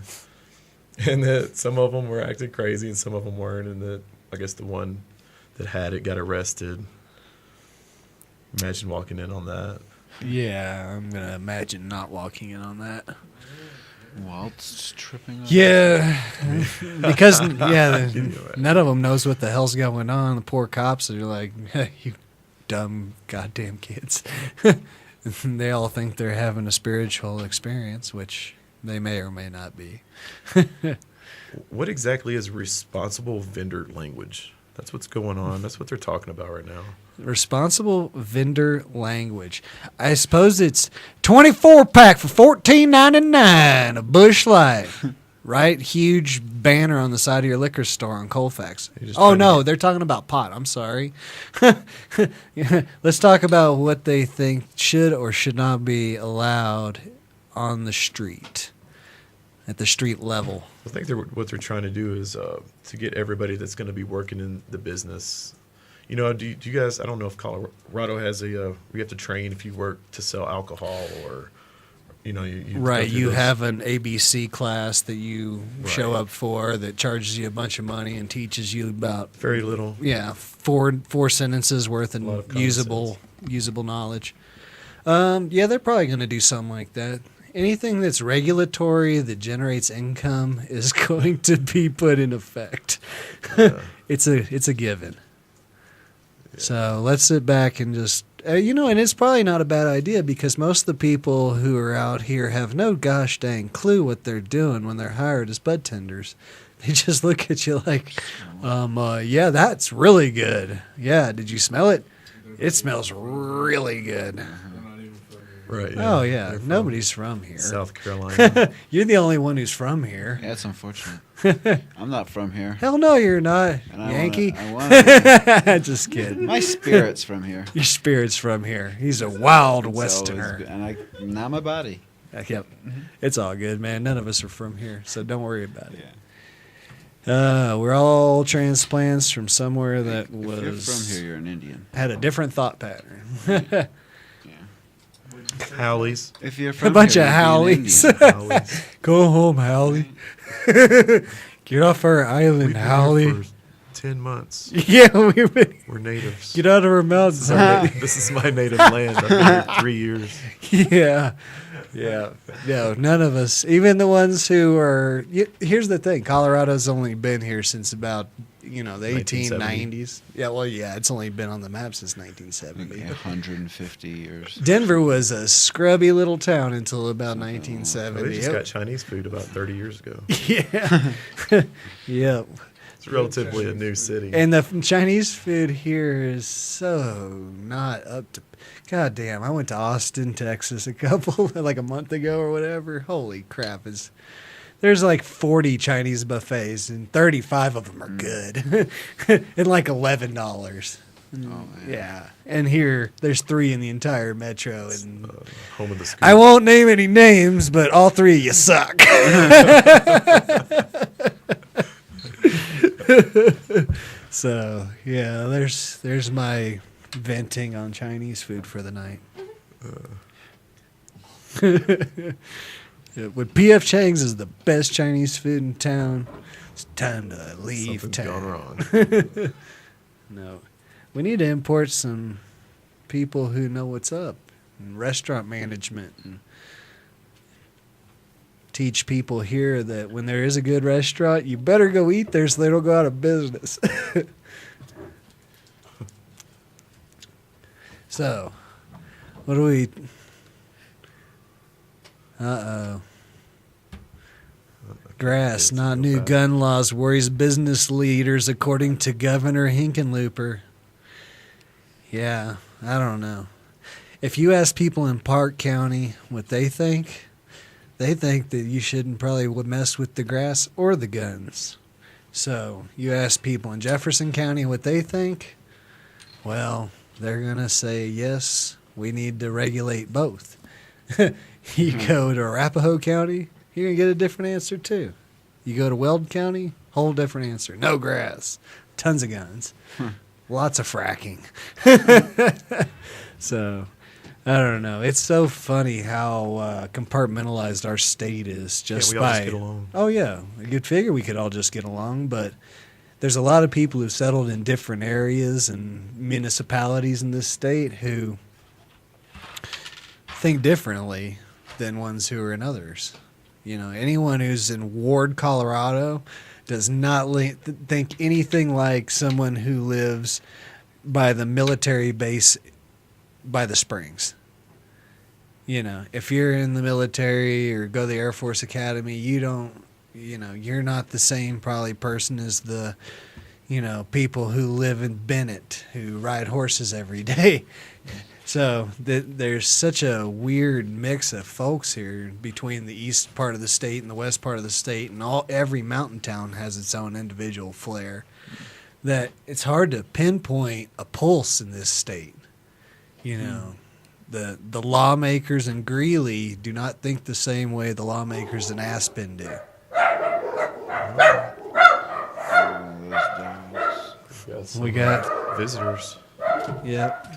Speaker 2: and that some of them were acting crazy and some of them weren't, and that I guess the one that had it got arrested. Imagine walking in on that.
Speaker 3: Yeah, I'm gonna imagine not walking in on that.
Speaker 6: Whilst tripping on
Speaker 3: Yeah, because none of them knows what the hell's going on. The poor cops are like, hey, you dumb goddamn kids. They all think they're having a spiritual experience, which they may or may not be.
Speaker 2: What exactly is responsible vendor language? That's what's going on. That's what they're talking about right now.
Speaker 3: Responsible vendor language. I suppose it's 24-pack for $14.99, a Busch Light. Right? Huge banner on the side of your liquor store on Colfax. Oh, no, they're talking about pot. I'm sorry. Let's talk about what they think should or should not be allowed on the street, at the street level.
Speaker 2: I think what they're trying to do is to get everybody that's going to be working in the business. You know, do you guys, I don't know if Colorado has we have to train if you work to sell alcohol or, you know, you
Speaker 3: right, you have an ABC class that you show up for that charges you a bunch of money and teaches you about
Speaker 2: very little.
Speaker 3: Yeah, four sentences worth of usable knowledge. Yeah, they're probably going to do something like that. Anything that's regulatory that generates income is going to be put in effect. It's a given. Yeah. So let's sit back and just And it's probably not a bad idea because most of the people who are out here have no gosh dang clue what they're doing when they're hired as bud tenders. They just look at you like, yeah, that's really good. Yeah, did you smell it? It smells really good.
Speaker 2: Right.
Speaker 3: Oh, yeah. Nobody's from here.
Speaker 2: South Carolina.
Speaker 3: You're the only one who's from here.
Speaker 6: Yeah, it's unfortunate. I'm not from here.
Speaker 3: Hell no, you're not.
Speaker 6: And
Speaker 3: Yankee.
Speaker 6: I wanna
Speaker 3: Just kidding.
Speaker 6: My spirit's from here.
Speaker 3: Your spirit's from here. He's a wild
Speaker 6: It's
Speaker 3: Westerner.
Speaker 6: always been- and not my body.
Speaker 3: Yep. It's all good, man. None of us are from here, so don't worry about it.
Speaker 6: Yeah.
Speaker 3: We're all transplants from somewhere that
Speaker 6: If you're
Speaker 3: was
Speaker 6: from here, you're an Indian.
Speaker 3: had a different thought pattern.
Speaker 2: Howleys.
Speaker 6: If you're from
Speaker 3: A bunch
Speaker 6: here,
Speaker 3: of
Speaker 6: you'd be an
Speaker 3: Howleys.
Speaker 6: Indian.
Speaker 2: Howleys.
Speaker 3: Go home, Howley. Get off our island,
Speaker 2: We've been
Speaker 3: Howley.
Speaker 2: here for 10 months.
Speaker 3: Yeah, we've been.
Speaker 2: We're natives.
Speaker 3: Get out of our mountains.
Speaker 2: This is my native land. I've been here 3 years.
Speaker 3: Yeah. Yeah. No, none of us. Even the ones who are. Here's the thing Colorado's only been here since about, the 1890s. Yeah, well, yeah, it's only been on the map since 1970.
Speaker 6: 150 years.
Speaker 3: Denver was a scrubby little town until about
Speaker 2: Well,
Speaker 3: 1970.
Speaker 2: they just got Chinese food about 30 years ago.
Speaker 3: Yeah. Yep.
Speaker 2: It's relatively a new city.
Speaker 3: And the Chinese food here is so not up to. God damn! I went to Austin, Texas, like a month ago or whatever. Holy crap! There's like 40 Chinese buffets and 35 of them are good, and like $11. Yeah, and here there's 3 in the entire metro, and
Speaker 2: Home of the scoop.
Speaker 3: I won't name any names, but all 3 of you suck. So yeah, there's my venting on Chinese food for the night. When P.F. Chang's is the best Chinese food in town, it's time to leave
Speaker 2: Something's
Speaker 3: town.
Speaker 2: gone wrong.
Speaker 3: No, we need to import some people who know what's up in restaurant management and teach people here that when there is a good restaurant, you better go eat there so they don't go out of business. So, what do we... Uh-oh. Grass, not new gun laws, worries business leaders, according to Governor Hickenlooper. Yeah, I don't know. If you ask people in Park County what they think that you shouldn't probably mess with the grass or the guns. So, you ask people in Jefferson County what they think, well, they're going to say, yes, we need to regulate both. You go to Arapahoe County, you're going to get a different answer too. You go to Weld County, whole different answer. No grass, tons of guns, lots of fracking. So, I don't know. It's so funny how compartmentalized our state is. Just
Speaker 2: Can't we all
Speaker 3: by
Speaker 2: just get along?
Speaker 3: Oh yeah, you'd figure we could all just get along, but there's a lot of people who've settled in different areas and municipalities in this state who think differently than ones who are in others. Anyone who's in Ward, Colorado, does not think anything like someone who lives by the military base by the Springs. If you're in the military or go to the Air Force Academy, you're not the same probably person as the, people who live in Bennett who ride horses every day. So there's such a weird mix of folks here between the east part of the state and the west part of the state, and every mountain town has its own individual flair, that it's hard to pinpoint a pulse in this state. The lawmakers in Greeley do not think the same way the lawmakers in Aspen do. We got
Speaker 2: visitors.
Speaker 3: Yep.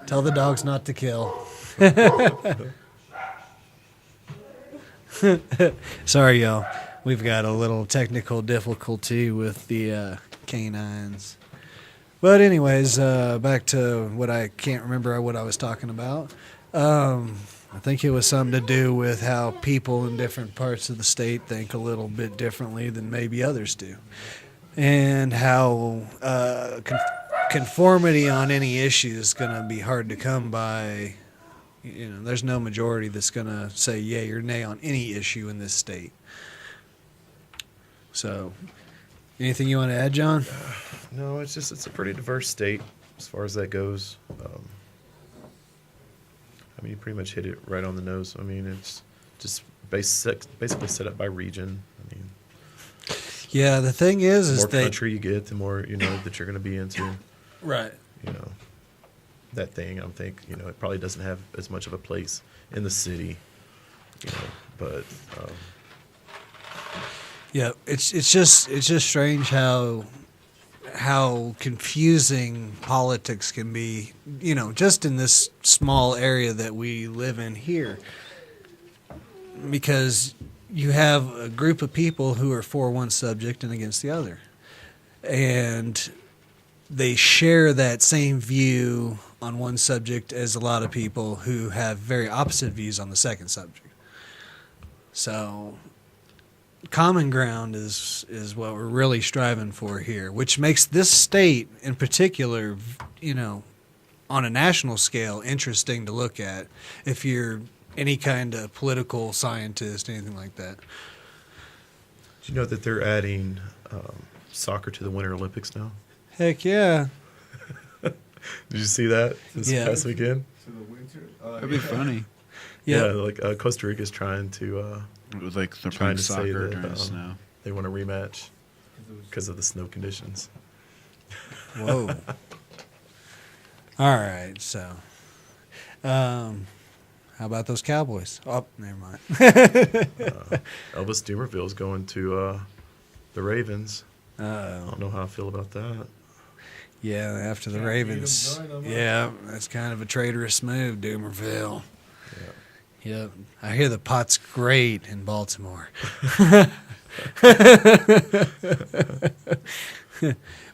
Speaker 3: Tell the dogs not to kill. Sorry, y'all. We've got a little technical difficulty with the canines. But anyways, back to what I can't remember what I was talking about. I think it was something to do with how people in different parts of the state think a little bit differently than maybe others do. And how conformity on any issue is going to be hard to come by. You know, there's no majority that's going to say yay or nay on any issue in this state. So, anything you want to add, John?
Speaker 2: No, it's a pretty diverse state as far as that goes. I mean, you pretty much hit it right on the nose. I mean, it's just basically set up by region. I mean,
Speaker 3: yeah, the thing is
Speaker 2: the more country you get, the more you know that you're going to be into.
Speaker 3: Right.
Speaker 2: You know, that thing. I think it probably doesn't have as much of a place in the city. You know, but
Speaker 3: yeah, it's just strange how confusing politics can be, just in this small area that we live in here. Because you have a group of people who are for one subject and against the other. And they share that same view on one subject as a lot of people who have very opposite views on the second subject. So common ground is what we're really striving for here, which makes this state in particular, on a national scale, interesting to look at if you're any kind of political scientist, anything like that.
Speaker 2: Do you know that they're adding soccer to the Winter Olympics now?
Speaker 3: Heck yeah.
Speaker 2: Did you see that this past weekend?
Speaker 4: To the winter?
Speaker 6: That'd be funny.
Speaker 2: Yeah, like Costa Rica's trying to...
Speaker 6: they're playing soccer during snow.
Speaker 2: They want a rematch because of the snow conditions.
Speaker 3: Whoa. All right, so... how about those Cowboys? Oh, never mind.
Speaker 2: Elvis Dumerville's going to the Ravens. I don't know how I feel about that.
Speaker 3: Yeah, after the Ravens. Yeah, that's kind of a traitorous move, Dumerville. Yep. I hear the pot's great in Baltimore.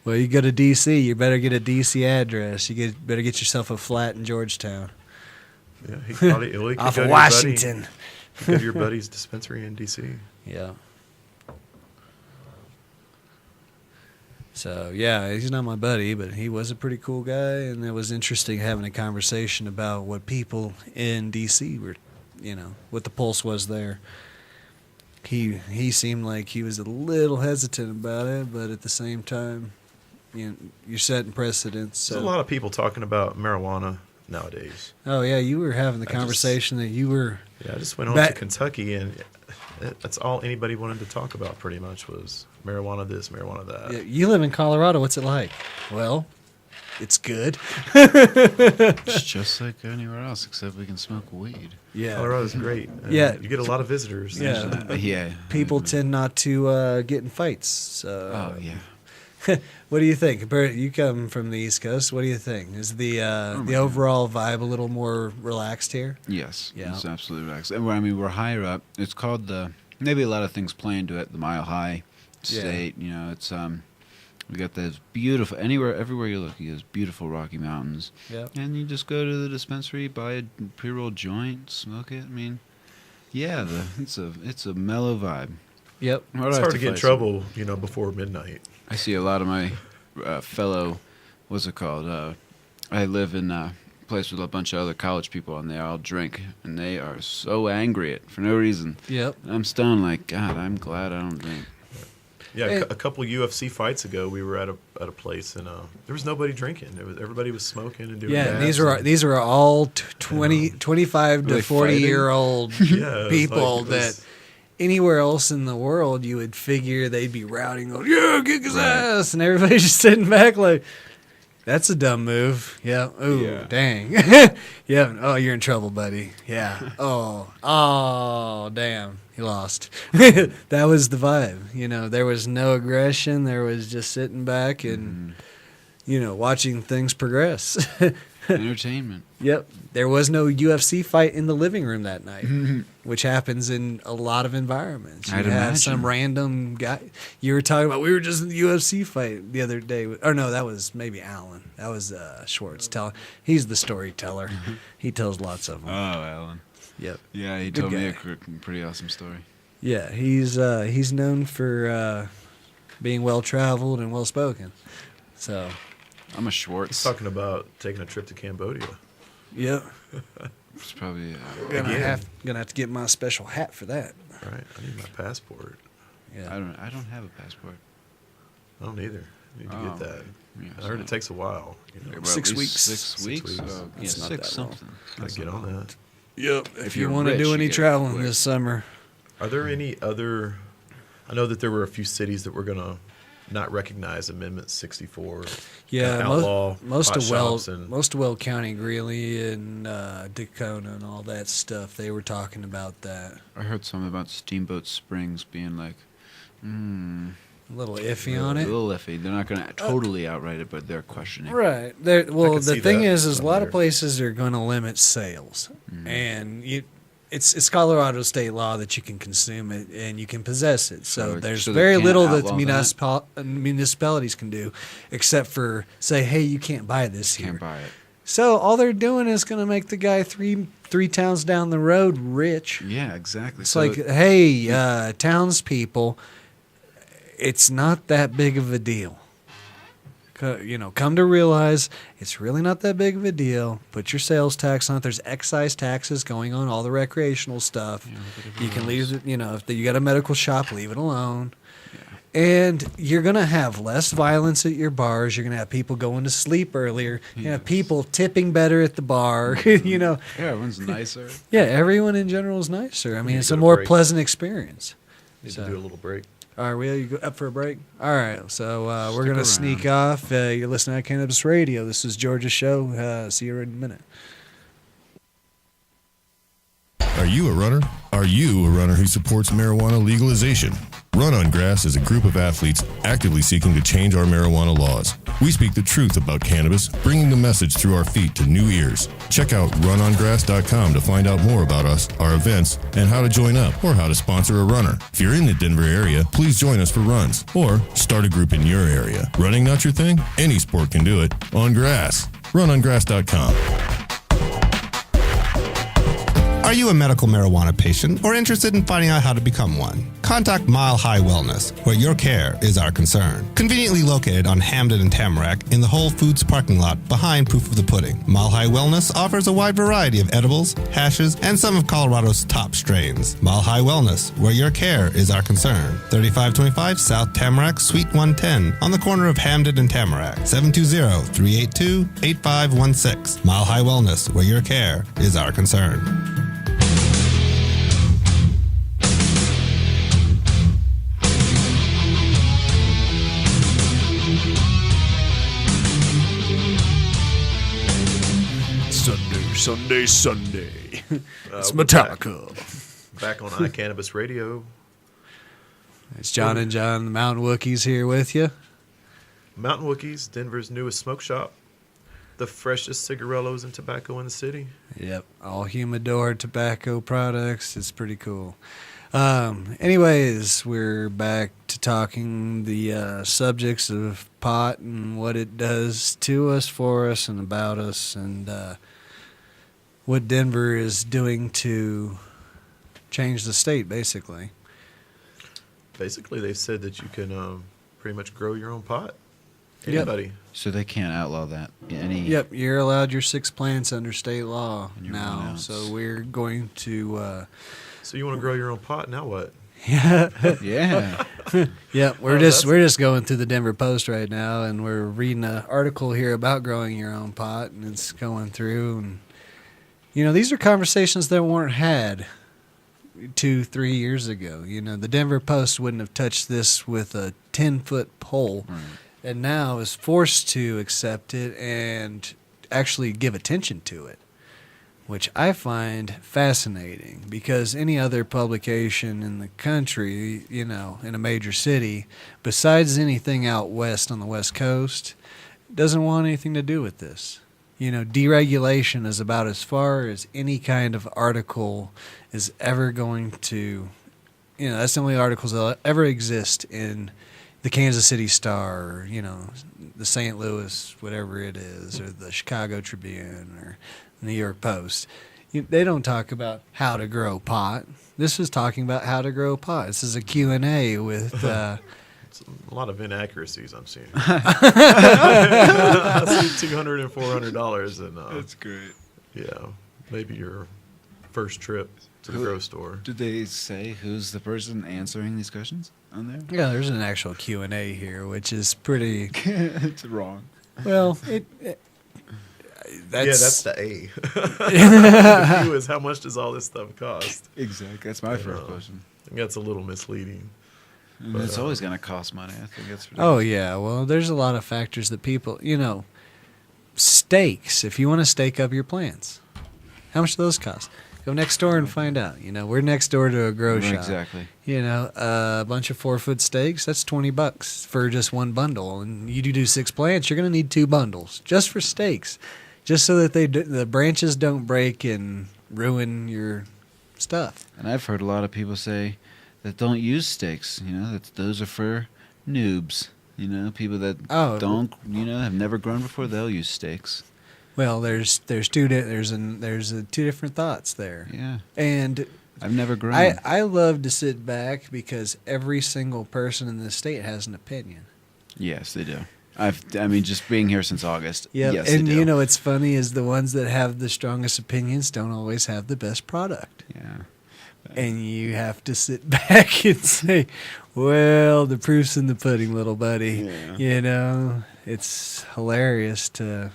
Speaker 3: Well, you go to D.C., you better get a D.C. address. Better get yourself a flat in Georgetown.
Speaker 2: Yeah, he could
Speaker 3: off
Speaker 2: go
Speaker 3: of
Speaker 2: to
Speaker 3: Washington.
Speaker 2: Go to your buddy's dispensary in D.C.
Speaker 3: Yeah. So, yeah, he's not my buddy, but he was a pretty cool guy, and it was interesting having a conversation about what people in D.C. were, what the pulse was there. He seemed like he was a little hesitant about it, but at the same time, you're setting precedents. So.
Speaker 2: There's a lot of people talking about marijuana nowadays.
Speaker 3: Oh, yeah, you were having the conversation that you were...
Speaker 2: Yeah, I just went home to Kentucky, and that's all anybody wanted to talk about pretty much was marijuana this, marijuana that.
Speaker 3: Yeah, you live in Colorado. What's it like? Well, it's good.
Speaker 6: It's just like anywhere else, except we can smoke weed.
Speaker 3: Yeah,
Speaker 2: Colorado's great.
Speaker 3: Yeah,
Speaker 2: you get a lot of visitors.
Speaker 3: Yeah, People tend not to get in fights. So.
Speaker 6: Oh yeah.
Speaker 3: What do you think? You come from the East Coast. What do you think? Is the overall vibe a little more relaxed here?
Speaker 6: Yes.
Speaker 3: Yeah.
Speaker 6: It's absolutely relaxed. And we're higher up. It's called maybe a lot of things play into it. The Mile High State. Yeah. It's we got those beautiful everywhere you look. You have beautiful Rocky Mountains.
Speaker 3: Yeah.
Speaker 6: And you just go to the dispensary, buy a pre-rolled joint, smoke it. I mean, yeah, it's a mellow vibe.
Speaker 3: Yep.
Speaker 2: It's hard to get in trouble, before midnight.
Speaker 6: I see a lot of my fellow, what's it called? I live in a place with a bunch of other college people, and they all drink, and they are so angry for no reason.
Speaker 3: Yep.
Speaker 6: And I'm stoned like, God, I'm glad I don't drink.
Speaker 2: Yeah, a couple UFC fights ago, we were at a place, and there was nobody drinking. everybody was smoking and doing.
Speaker 3: Yeah, these were all 25 to 40-year-old people that. Anywhere else in the world, you would figure they'd be routing, going, yeah, kick his ass, and everybody's just sitting back like, that's a dumb move. Yeah. Ooh, dang. Yeah. Oh, you're in trouble, buddy. Yeah. Oh, damn. You lost. That was the vibe. There was no aggression. There was just sitting back and, watching things progress.
Speaker 6: Entertainment.
Speaker 3: Yep. There was no UFC fight in the living room that night, which happens in a lot of environments. You have some random guy. You were talking about, we were just in the UFC fight the other day. Or no, that was maybe Alan. That was Schwartz. He's the storyteller. He tells lots of them.
Speaker 6: Oh, Alan.
Speaker 3: Yep.
Speaker 6: Yeah, he told me a pretty awesome story.
Speaker 3: Yeah, he's known for being well-traveled and well-spoken. So...
Speaker 6: I'm a Schwartz.
Speaker 2: He's talking about taking a trip to Cambodia.
Speaker 3: Yep.
Speaker 6: It's probably
Speaker 3: Gonna have to get my special hat for that.
Speaker 2: Right. I need my passport.
Speaker 3: Yeah.
Speaker 6: I don't have a passport.
Speaker 2: I don't either. I need to get that.
Speaker 6: Yeah,
Speaker 2: I heard it takes a while.
Speaker 6: Well,
Speaker 3: 6
Speaker 6: at least
Speaker 3: weeks.
Speaker 6: 6 weeks. Oh, yeah,
Speaker 3: That's not
Speaker 6: 6
Speaker 3: that long.
Speaker 6: something.
Speaker 2: Gotta get on that.
Speaker 3: Yep. If you
Speaker 6: you're
Speaker 3: want to
Speaker 6: rich,
Speaker 3: do
Speaker 6: you
Speaker 3: any
Speaker 6: get it
Speaker 3: traveling
Speaker 6: quick.
Speaker 3: this summer.
Speaker 2: Are there any other? I know that there were a few cities that were gonna not recognize Amendment 64.
Speaker 3: Yeah,
Speaker 2: outlaw
Speaker 3: most
Speaker 2: pot
Speaker 3: of
Speaker 2: shops and
Speaker 3: Weld County, Greeley, and Dakota, and all that stuff. They were talking about that.
Speaker 6: I heard something about Steamboat Springs being like,
Speaker 3: A little iffy on
Speaker 6: a
Speaker 3: it.
Speaker 6: little iffy. They're not going to totally outright it, but they're questioning.
Speaker 3: Right. Well,
Speaker 2: could
Speaker 3: the
Speaker 2: see
Speaker 3: thing
Speaker 2: that
Speaker 3: is a lot
Speaker 2: somewhere.
Speaker 3: of places are going to limit sales, and it's Colorado state law that you can consume it and you can possess it. So there's
Speaker 6: so they
Speaker 3: very
Speaker 6: can't
Speaker 3: little that
Speaker 6: outlaw
Speaker 3: the municipalities can do, except for say, hey, you can't buy this here.
Speaker 6: Can't buy it.
Speaker 3: So all they're doing is going to make the guy three towns down the road rich.
Speaker 6: Yeah, exactly.
Speaker 3: It's
Speaker 6: So
Speaker 3: like, hey, townspeople, it's not that big of a deal. Come to realize it's really not that big of a deal. Put your sales tax on it. There's excise taxes going on all the recreational stuff. You can leave it, if you got a medical shop, leave it alone. And you're going to have less violence at your bars. You're going to have people going to sleep earlier. You're going to have people tipping better at the bar.
Speaker 6: yeah, everyone's nicer.
Speaker 3: Yeah, everyone in general is nicer. I mean,
Speaker 2: need
Speaker 3: it's
Speaker 2: to
Speaker 3: a
Speaker 2: go to
Speaker 3: more
Speaker 2: break.
Speaker 3: pleasant experience.
Speaker 2: need
Speaker 3: So-
Speaker 2: to do a little break.
Speaker 3: Are we up for a break? All right, so we're going to
Speaker 6: around.
Speaker 3: sneak off. You're listening to Cannabis Radio. This is George's show. See you in a minute.
Speaker 1: Are you a runner? Are you a runner who supports marijuana legalization? Run on Grass is a group of athletes actively seeking to change our marijuana laws. We speak the truth about cannabis, bringing the message through our feet to new ears. Check out runongrass.com to find out more about us, our events, and how to join up or how to sponsor a runner. If you're in the Denver area, please join us for runs or start a group in your area. Running not your thing? Any sport can do it. On grass. Runongrass.com.
Speaker 11: Are you a medical marijuana patient or interested in finding out how to become one? Contact Mile High Wellness, where your care is our concern. Conveniently located on Hamden and Tamarack in the Whole Foods parking lot behind Proof of the Pudding. Mile High Wellness offers a wide variety of edibles, hashes, and some of Colorado's top strains. Mile High Wellness, where your care is our concern. 3525 South Tamarack, Suite 110, on the corner of Hamden and Tamarack. 720-382-8516. Mile High Wellness, where your care is our concern.
Speaker 3: Sunday. It's
Speaker 2: we're
Speaker 3: Metallica.
Speaker 2: Back on iCannabis Radio.
Speaker 3: It's John and John, the Mountain Wookies, here with you.
Speaker 2: Mountain Wookies, Denver's newest smoke shop. The freshest cigarillos and tobacco in the city.
Speaker 3: Yep, all humidor tobacco products. It's pretty cool. Anyways, we're back to talking the subjects of pot and what it does to us, for us, and about us, and what Denver is doing to change the state, basically.
Speaker 2: Basically, they've said that you can pretty much grow your own pot.
Speaker 3: Yep.
Speaker 2: Anybody.
Speaker 6: So they can't outlaw that.
Speaker 3: Yep, you're allowed your 6 plants under state law
Speaker 6: And your
Speaker 3: now.
Speaker 6: 1 ounce.
Speaker 3: So we're going to...
Speaker 2: So you want to grow your own pot? Now what?
Speaker 6: Yeah.
Speaker 3: Yeah, we're
Speaker 2: Oh,
Speaker 3: just
Speaker 2: that's-
Speaker 3: going through the Denver Post right now, and we're reading an article here about growing your own pot, and it's going through, and these are conversations that weren't had 2-3 years ago. The Denver Post wouldn't have touched this with a 10-foot pole,
Speaker 6: Right.
Speaker 3: and now is forced to accept it and actually give attention to it, which I find fascinating, because any other publication in the country, in a major city, besides anything out west on the West Coast, doesn't want anything to do with this. Deregulation is about as far as any kind of article is ever going to, that's the only articles that ever exist in the Kansas City Star, or, the St. Louis, whatever it is, or the Chicago Tribune, or New York Post. They don't talk about how to grow pot. This is talking about how to grow pot. This is a Q&A with
Speaker 2: a lot of inaccuracies I'm seeing. I see $200 and $400, and
Speaker 6: That's great.
Speaker 2: yeah, maybe your first trip to the grocery store.
Speaker 6: Did they say who's the person answering these questions on there?
Speaker 3: Yeah, there's an actual Q&A here, which is pretty.
Speaker 6: It's wrong.
Speaker 3: Well,
Speaker 2: That's the A. The Q is how much does all this stuff cost?
Speaker 6: Exactly. That's my first question.
Speaker 2: I think that's a little misleading.
Speaker 6: And it's always going to cost money. I think that's
Speaker 3: Oh, yeah. Well, there's a lot of factors that people, steaks, if you want to stake up your plants, how much do those cost? Go next door and find out. We're next door to a grow shop.
Speaker 6: Exactly.
Speaker 3: A bunch of 4-foot steaks, that's $20 for just one bundle. And you do 6 plants, you're going to need 2 bundles just for steaks, just so that the branches don't break and ruin your stuff.
Speaker 6: And I've heard a lot of people say that don't use stakes. That those are for noobs. People that don't, have never grown before, they'll use stakes.
Speaker 3: Well, there's two different thoughts there.
Speaker 6: Yeah.
Speaker 3: And
Speaker 6: I've never grown.
Speaker 3: I love to sit back because every single person in the state has an opinion.
Speaker 6: Yes, they do. Just being here since August.
Speaker 3: Yeah,
Speaker 6: yes,
Speaker 3: and
Speaker 6: they do.
Speaker 3: what's funny is the ones that have the strongest opinions don't always have the best product.
Speaker 6: Yeah.
Speaker 3: And you have to sit back and say, well, the proof's in the pudding, little buddy.
Speaker 6: Yeah.
Speaker 3: It's hilarious to...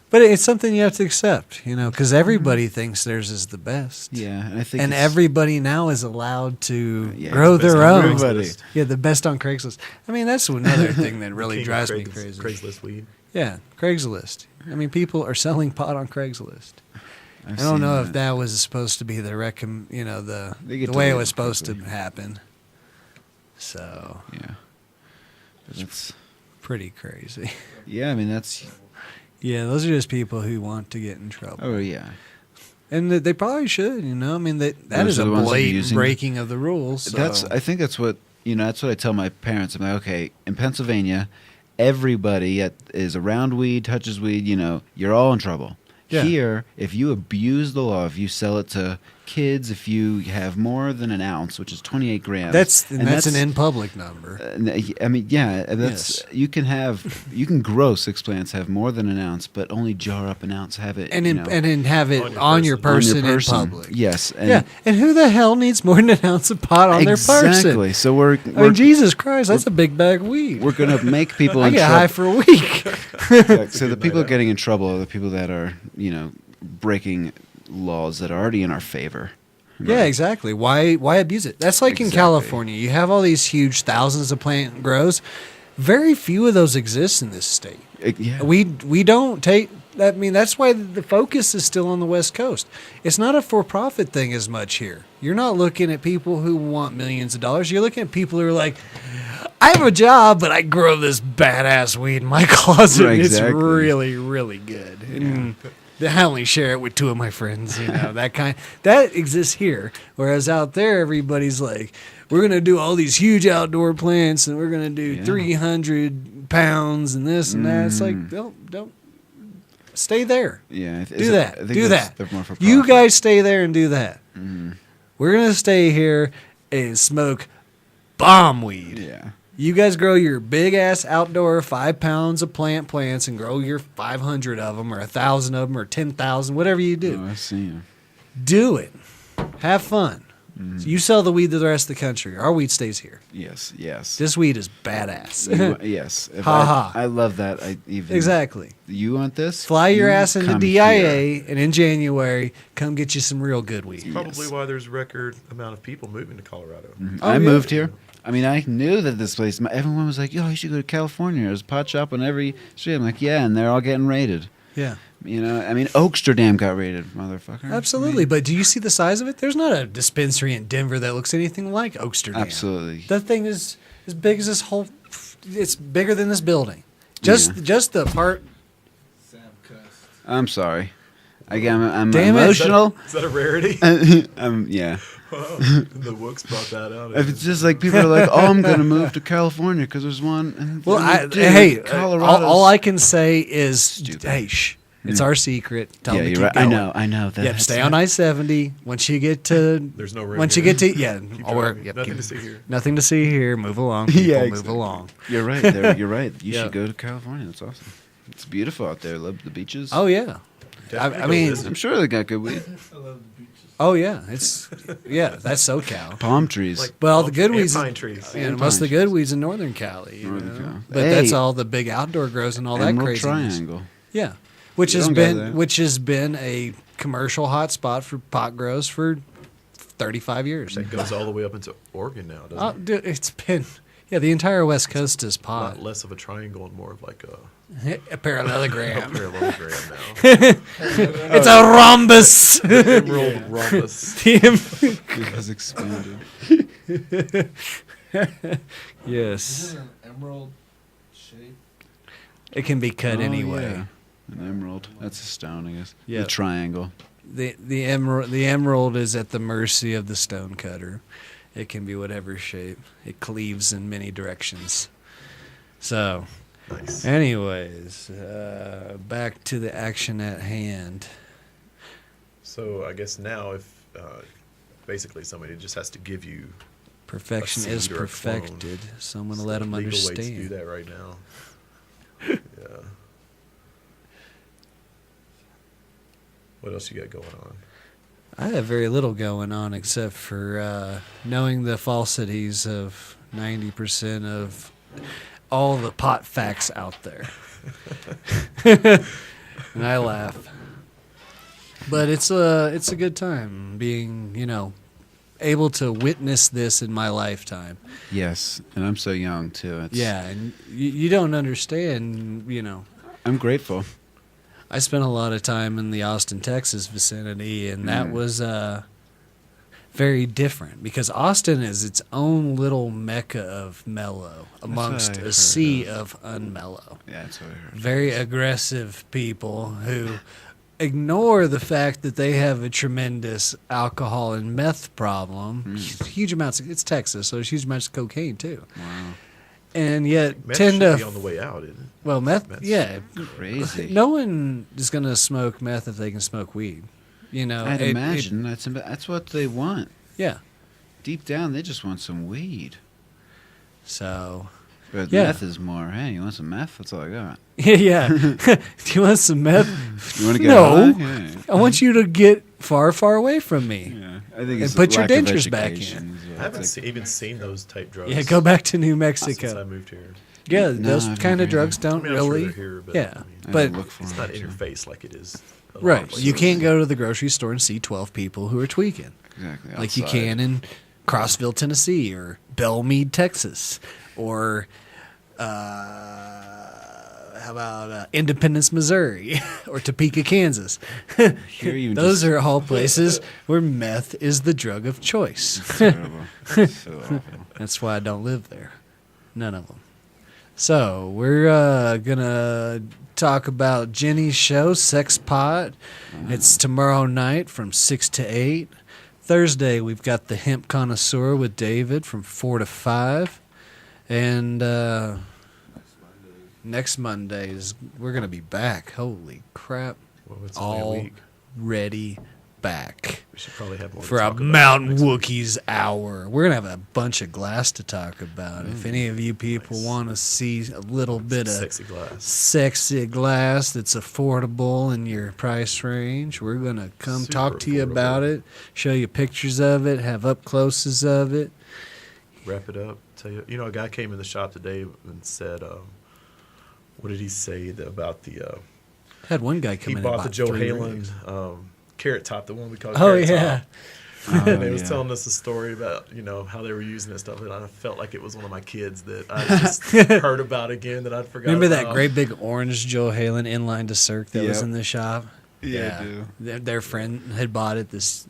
Speaker 3: But it's something you have to accept, because everybody thinks theirs is the best.
Speaker 6: Yeah, and I think
Speaker 3: everybody now is allowed to grow their own.
Speaker 2: Everybody.
Speaker 3: Yeah, the best on Craigslist. That's another thing that really drives me crazy.
Speaker 2: Craigslist weed.
Speaker 3: Yeah, Craigslist. People are selling pot on Craigslist. I don't know if that was supposed to be the the way it was supposed to happen. So
Speaker 6: yeah, that's
Speaker 3: pretty crazy.
Speaker 6: Yeah, that's.
Speaker 3: Yeah, those are just people who want to get in trouble.
Speaker 6: Oh yeah,
Speaker 3: and they probably should. That is a blatant breaking of the rules. So.
Speaker 6: I think that's what That's what I tell my parents. I'm like, okay, in Pennsylvania, everybody is around weed, touches weed. You're all in trouble. Yeah. Here, if you abuse the law, if you sell it to kids, if you have more than an ounce, which is 28 grams,
Speaker 3: that's an in public number.
Speaker 6: You can grow 6 plants, have more than an ounce, but only jar up an ounce, have it,
Speaker 3: and have it on your person in public.
Speaker 6: Yes,
Speaker 3: and who the hell needs more than an ounce of pot on their person?
Speaker 6: Exactly. So we're
Speaker 3: Jesus Christ, that's a big bag of weed.
Speaker 6: We're gonna make people.
Speaker 3: I get high for a week.
Speaker 6: Exactly. So the people getting in trouble are the people that are breaking laws that are already in our favor. Right? Yeah,
Speaker 3: exactly. Why abuse it? That's like in California. You have all these huge thousands of plant grows. Very few of those exist in this state. We don't take. That's why the focus is still on the West Coast. It's not a for-profit thing as much here. You're not looking at people who want millions of dollars. You're looking at people who are like, I have a job, but I grow this badass weed in my closet. Right, exactly. It's really, really good. And I only share it with 2 of my friends. That exists here. Whereas out there, everybody's like, we're gonna do all these huge outdoor plants, and we're gonna do 300 pounds and this and that. It's like, don't stay there.
Speaker 6: Yeah,
Speaker 3: do that. You guys stay there and do that.
Speaker 6: Mm-hmm.
Speaker 3: We're gonna stay here and smoke bomb weed.
Speaker 6: Yeah.
Speaker 3: You guys grow your big ass outdoor 5 pounds of plants and grow your 500 of them or 1,000 of them or 10,000, whatever you do.
Speaker 6: Oh, I see you.
Speaker 3: Do it. Have fun.
Speaker 6: Mm-hmm.
Speaker 3: So you sell the weed to the rest of the country. Our weed stays here.
Speaker 6: Yes.
Speaker 3: This weed is badass.
Speaker 6: Yes.
Speaker 3: I
Speaker 6: love that.
Speaker 3: Exactly.
Speaker 6: You want this?
Speaker 3: Fly your ass into DIA, and in January, come get you some real good weed.
Speaker 2: That's probably why there's record amount of people moving to Colorado.
Speaker 6: Mm-hmm. I moved here. I knew that this place, everyone was like, yo, you should go to California. There's a pot shop on every street. I'm like, yeah, and they're all getting raided.
Speaker 3: Yeah.
Speaker 6: Oaksterdam got raided, motherfucker.
Speaker 3: Absolutely. But do you see the size of it? There's not a dispensary in Denver that looks anything like Oaksterdam.
Speaker 6: Absolutely.
Speaker 3: That thing is as big as this whole, it's bigger than this building. Just the part.
Speaker 6: I'm sorry. Again, I'm emotional.
Speaker 2: Is that a rarity?
Speaker 6: Yeah.
Speaker 2: Wow. The Wooks brought that out.
Speaker 6: It's just like people are like, "Oh, I'm going to move to California because there's one." And
Speaker 3: Colorado. All I can say is, hey, shh. It's our secret. Tell
Speaker 6: Yeah,
Speaker 3: them to
Speaker 6: you're
Speaker 3: keep
Speaker 6: right.
Speaker 3: going.
Speaker 6: I know.
Speaker 3: Yep, stay on I-70. Once you get to,
Speaker 2: There's no room
Speaker 3: once
Speaker 2: here.
Speaker 3: you get to, yeah,
Speaker 2: Keep
Speaker 3: we're-
Speaker 2: driving.
Speaker 3: yep,
Speaker 2: Nothing
Speaker 3: keep-
Speaker 2: to see here.
Speaker 3: Nothing to see here. Move along. People,
Speaker 6: Yeah,
Speaker 3: move
Speaker 6: exactly.
Speaker 3: along.
Speaker 6: You're right. There, you're right. You
Speaker 3: Yeah.
Speaker 6: should go to California. It's awesome. It's beautiful out there. Love the beaches.
Speaker 3: Oh yeah.
Speaker 2: Definitely
Speaker 3: I
Speaker 2: go
Speaker 3: mean,
Speaker 2: visit.
Speaker 6: I'm sure they got good weed.
Speaker 3: oh yeah. That's SoCal.
Speaker 6: Palm trees.
Speaker 2: Like
Speaker 3: Well, the good
Speaker 2: and
Speaker 3: weeds,
Speaker 2: pine trees.
Speaker 3: yeah,
Speaker 6: And
Speaker 3: most of the
Speaker 6: pine
Speaker 3: good weeds in Northern Cali. You
Speaker 6: Northern
Speaker 3: know?
Speaker 6: Cali.
Speaker 3: But
Speaker 6: Hey.
Speaker 3: that's all the big outdoor grows and all that
Speaker 6: Emerald
Speaker 3: craziness.
Speaker 6: Triangle.
Speaker 3: Yeah, which
Speaker 6: You
Speaker 3: has
Speaker 6: don't go
Speaker 3: been
Speaker 6: there.
Speaker 3: a commercial hotspot for pot grows for 35 years.
Speaker 2: That goes all the way up into Oregon now, doesn't
Speaker 3: Oh,
Speaker 2: it?
Speaker 3: dude, it's been the entire West Coast is
Speaker 2: A
Speaker 3: pot.
Speaker 2: lot less of a triangle and more of like a
Speaker 3: A parallelogram.
Speaker 2: parallelogram now.
Speaker 3: It's a rhombus.
Speaker 2: Emerald rhombus.
Speaker 6: It has expanded.
Speaker 3: Yes,
Speaker 4: an emerald shape?
Speaker 3: it can be cut
Speaker 6: Oh,
Speaker 3: anyway.
Speaker 6: yeah. An emerald. That's a stone, I guess.
Speaker 3: Yeah.
Speaker 6: The triangle.
Speaker 3: The emerald is at the mercy of the stone cutter. It can be whatever shape. It cleaves in many directions. So,
Speaker 2: Nice.
Speaker 3: anyways, back to the action at hand.
Speaker 2: So I guess now, if basically somebody just has to give you
Speaker 3: Perfection
Speaker 2: seed
Speaker 3: is
Speaker 2: or a clone.
Speaker 3: perfected. So I'm going to let them
Speaker 2: legal ways to do
Speaker 3: understand.
Speaker 2: that right now. Yeah. What else you got going on?
Speaker 3: I have very little going on except for knowing the falsities of 90% of all the pot facts out there. And I laugh. But it's a good time being, able to witness this in my lifetime.
Speaker 6: Yes. And I'm so young, too. It's,
Speaker 3: Yeah, and you don't understand,
Speaker 6: I'm grateful.
Speaker 3: I spent a lot of time in the Austin, Texas vicinity, and that was very different because Austin is its own little mecca of mellow amongst
Speaker 6: what I
Speaker 3: a
Speaker 6: heard
Speaker 3: sea of unmellow.
Speaker 6: Yeah, that's what I heard.
Speaker 3: Very aggressive people who ignore the fact that they have a tremendous alcohol and meth problem. Huge amounts. It's Texas, so there's huge amounts of cocaine too.
Speaker 6: Wow.
Speaker 3: And yet
Speaker 2: Meth
Speaker 3: tend
Speaker 2: should
Speaker 3: to
Speaker 2: be on the way out, isn't it?
Speaker 3: well, meth.
Speaker 2: Meth's
Speaker 3: Yeah,
Speaker 6: Crazy.
Speaker 3: no one is gonna smoke meth if they can smoke weed.
Speaker 6: I'd imagine that's what they want.
Speaker 3: Yeah.
Speaker 6: Deep down, they just want some weed.
Speaker 3: So,
Speaker 6: But
Speaker 3: Yeah.
Speaker 6: meth is more, hey, you want some meth? That's all I got.
Speaker 3: yeah. Do you want some meth?
Speaker 6: You want to get
Speaker 3: No.
Speaker 6: high? Yeah.
Speaker 3: I want you to get far, far away from me.
Speaker 6: Yeah. I think
Speaker 3: And
Speaker 6: it's
Speaker 3: put your
Speaker 6: lack of
Speaker 3: dentures back
Speaker 6: education
Speaker 3: in.
Speaker 6: is what
Speaker 2: I haven't
Speaker 6: it's like.
Speaker 2: even seen those type drugs.
Speaker 3: Yeah, go back to New
Speaker 2: since I
Speaker 3: Mexico.
Speaker 2: moved here.
Speaker 3: Yeah,
Speaker 6: No,
Speaker 3: those
Speaker 6: I've
Speaker 3: kind
Speaker 6: never
Speaker 3: of drugs
Speaker 6: either.
Speaker 3: don't
Speaker 2: I mean, I'm sure
Speaker 3: really.
Speaker 2: they're here, but,
Speaker 3: Yeah,
Speaker 2: I mean,
Speaker 6: I
Speaker 3: but
Speaker 6: don't look for
Speaker 2: It's
Speaker 6: them,
Speaker 2: not in your
Speaker 6: so.
Speaker 2: face like it is. a lot of
Speaker 3: right,
Speaker 2: places.
Speaker 3: you can't go to the grocery store and see 12 people who are tweaking
Speaker 6: Exactly.
Speaker 3: like you
Speaker 6: outside.
Speaker 3: can in Crossville, Tennessee, or Belmead, Texas, or how about Independence, Missouri, or Topeka, Kansas.
Speaker 6: Here you
Speaker 3: Those
Speaker 6: just-
Speaker 3: are all places where meth is the drug of choice.
Speaker 6: Terrible. So awful.
Speaker 3: That's why I don't live there. None of them. So we're gonna talk about Jenny's show, Sex Pot. It's tomorrow night from 6 to 8. Thursday we've got the Hemp Connoisseur with David from 4 to 5, and next Monday is we're gonna be back. Holy crap!
Speaker 2: Well, it's only a week.
Speaker 3: Already back.
Speaker 2: We should probably have more to
Speaker 3: For a
Speaker 2: talk about
Speaker 3: Mountain
Speaker 2: next week.
Speaker 3: Wookiees hour. We're going to have a bunch of glass to talk about. If any of you people
Speaker 2: Nice.
Speaker 3: want to see a little bit of
Speaker 2: Sexy glass.
Speaker 3: sexy glass that's affordable in your price range, we're going to come
Speaker 2: Super
Speaker 3: talk to you
Speaker 2: affordable.
Speaker 3: about it, show you pictures of it, have up closes of it.
Speaker 2: Wrap it up. Tell you, a guy came in the shop today and said, what did he say about the?
Speaker 3: Had one guy come
Speaker 2: He
Speaker 3: in
Speaker 2: bought
Speaker 3: and
Speaker 2: the
Speaker 3: bought
Speaker 2: Joe
Speaker 3: 3
Speaker 2: Halen
Speaker 3: rings.
Speaker 2: Carrot Top, the one we call
Speaker 3: Oh,
Speaker 2: Carrot
Speaker 3: yeah.
Speaker 2: Top. And he was
Speaker 6: yeah.
Speaker 2: telling us a story about how they were using it stuff, and I felt like it was one of my kids that I just heard about again that I'd forgotten.
Speaker 3: Remember that
Speaker 2: about.
Speaker 3: great big orange Joe Halen inline to Cirque that was
Speaker 6: Yep.
Speaker 3: in the shop?
Speaker 6: Yeah, I do.
Speaker 3: Their friend had bought it, this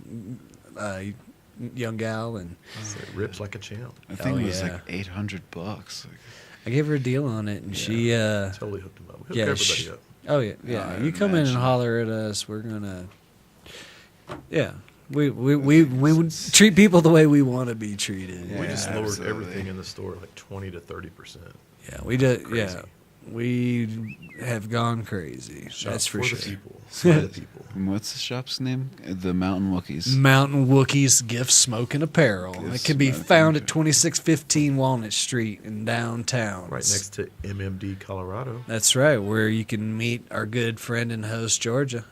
Speaker 3: young gal, and
Speaker 2: So it rips like a champ.
Speaker 6: I think
Speaker 3: Oh,
Speaker 6: it was
Speaker 3: yeah.
Speaker 6: like $800. Like,
Speaker 3: I gave her a deal on it, and she
Speaker 2: Totally hooked him up. We hooked
Speaker 3: yeah,
Speaker 2: everybody up.
Speaker 3: oh yeah.
Speaker 6: I
Speaker 3: You come in and
Speaker 6: imagine.
Speaker 3: holler at us, we're gonna. Yeah, we would treat people the way we want to be treated.
Speaker 2: We just
Speaker 6: Yeah,
Speaker 2: lowered
Speaker 6: absolutely.
Speaker 2: everything in the store like 20 to 30%.
Speaker 3: Yeah, we did. Yeah,
Speaker 2: Crazy.
Speaker 3: We have gone crazy.
Speaker 2: Shop
Speaker 3: That's for
Speaker 2: the
Speaker 3: sure.
Speaker 2: people. For the people.
Speaker 6: And what's the shop's name? The Mountain Wookies.
Speaker 3: Mountain Wookies Gift Smoking Apparel.
Speaker 6: Gift
Speaker 3: It can be
Speaker 6: Smoking
Speaker 3: found at 2615 Walnut Street in downtown.
Speaker 2: Right next to MMD, Colorado.
Speaker 3: That's right, where you can meet our good friend and host, Georgia.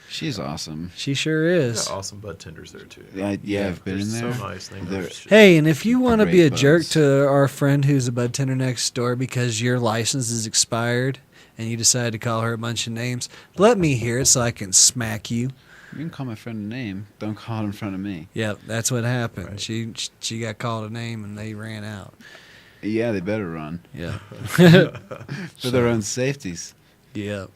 Speaker 6: She's awesome.
Speaker 3: She sure
Speaker 2: They
Speaker 3: is.
Speaker 2: got awesome bud tenders there, too.
Speaker 6: Yeah, I've been
Speaker 2: They're
Speaker 6: in there.
Speaker 2: so nice. They know
Speaker 6: They're-
Speaker 2: their shit.
Speaker 3: Hey, and if you want to be
Speaker 6: Great
Speaker 3: a jerk
Speaker 6: buds.
Speaker 3: to our friend who's a bud tender next door because your license is expired and you decide to call her a bunch of names, let me hear it so I can smack you.
Speaker 6: You can call my friend a name. Don't call it in front of me.
Speaker 3: Yep, that's what happened.
Speaker 2: Right.
Speaker 3: She got called a name and they ran out.
Speaker 6: Yeah, they better run.
Speaker 3: Yeah.
Speaker 6: For their own safeties.
Speaker 3: Yep.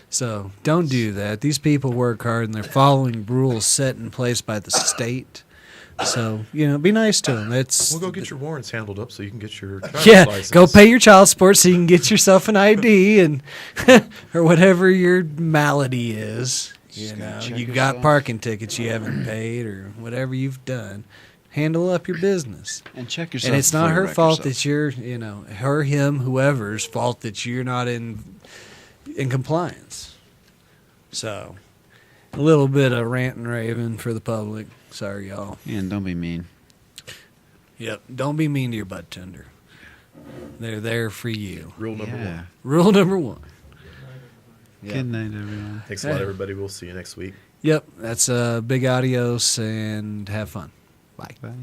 Speaker 3: So don't do that. These people work hard and they're following rules set in place by the state. So, be nice to them.
Speaker 2: We'll go get your warrants handled up so you can get your driver's
Speaker 3: Yeah,
Speaker 2: license.
Speaker 3: go pay your child support so you can get yourself an ID and or whatever your malady is.
Speaker 6: Just gotta check
Speaker 3: You got
Speaker 6: yourself.
Speaker 3: parking tickets you haven't paid or whatever you've done. Handle up your business.
Speaker 6: And check yourself.
Speaker 3: And it's not
Speaker 6: before you
Speaker 3: her
Speaker 6: wreck
Speaker 3: fault
Speaker 6: yourself.
Speaker 3: that you're, her, him, whoever's fault that you're not in compliance. So, a little bit of rant and raving for the public. Sorry, y'all.
Speaker 6: Yeah, and don't be mean.
Speaker 3: Yep. Don't be mean to your bud tender. They're there for you.
Speaker 2: Rule number one.
Speaker 3: Rule number one. Yep.
Speaker 6: Good night, everyone.
Speaker 2: Thanks a lot, everybody. We'll see you next week.
Speaker 3: Yep. That's big adios and have fun. Bye.
Speaker 6: Bye.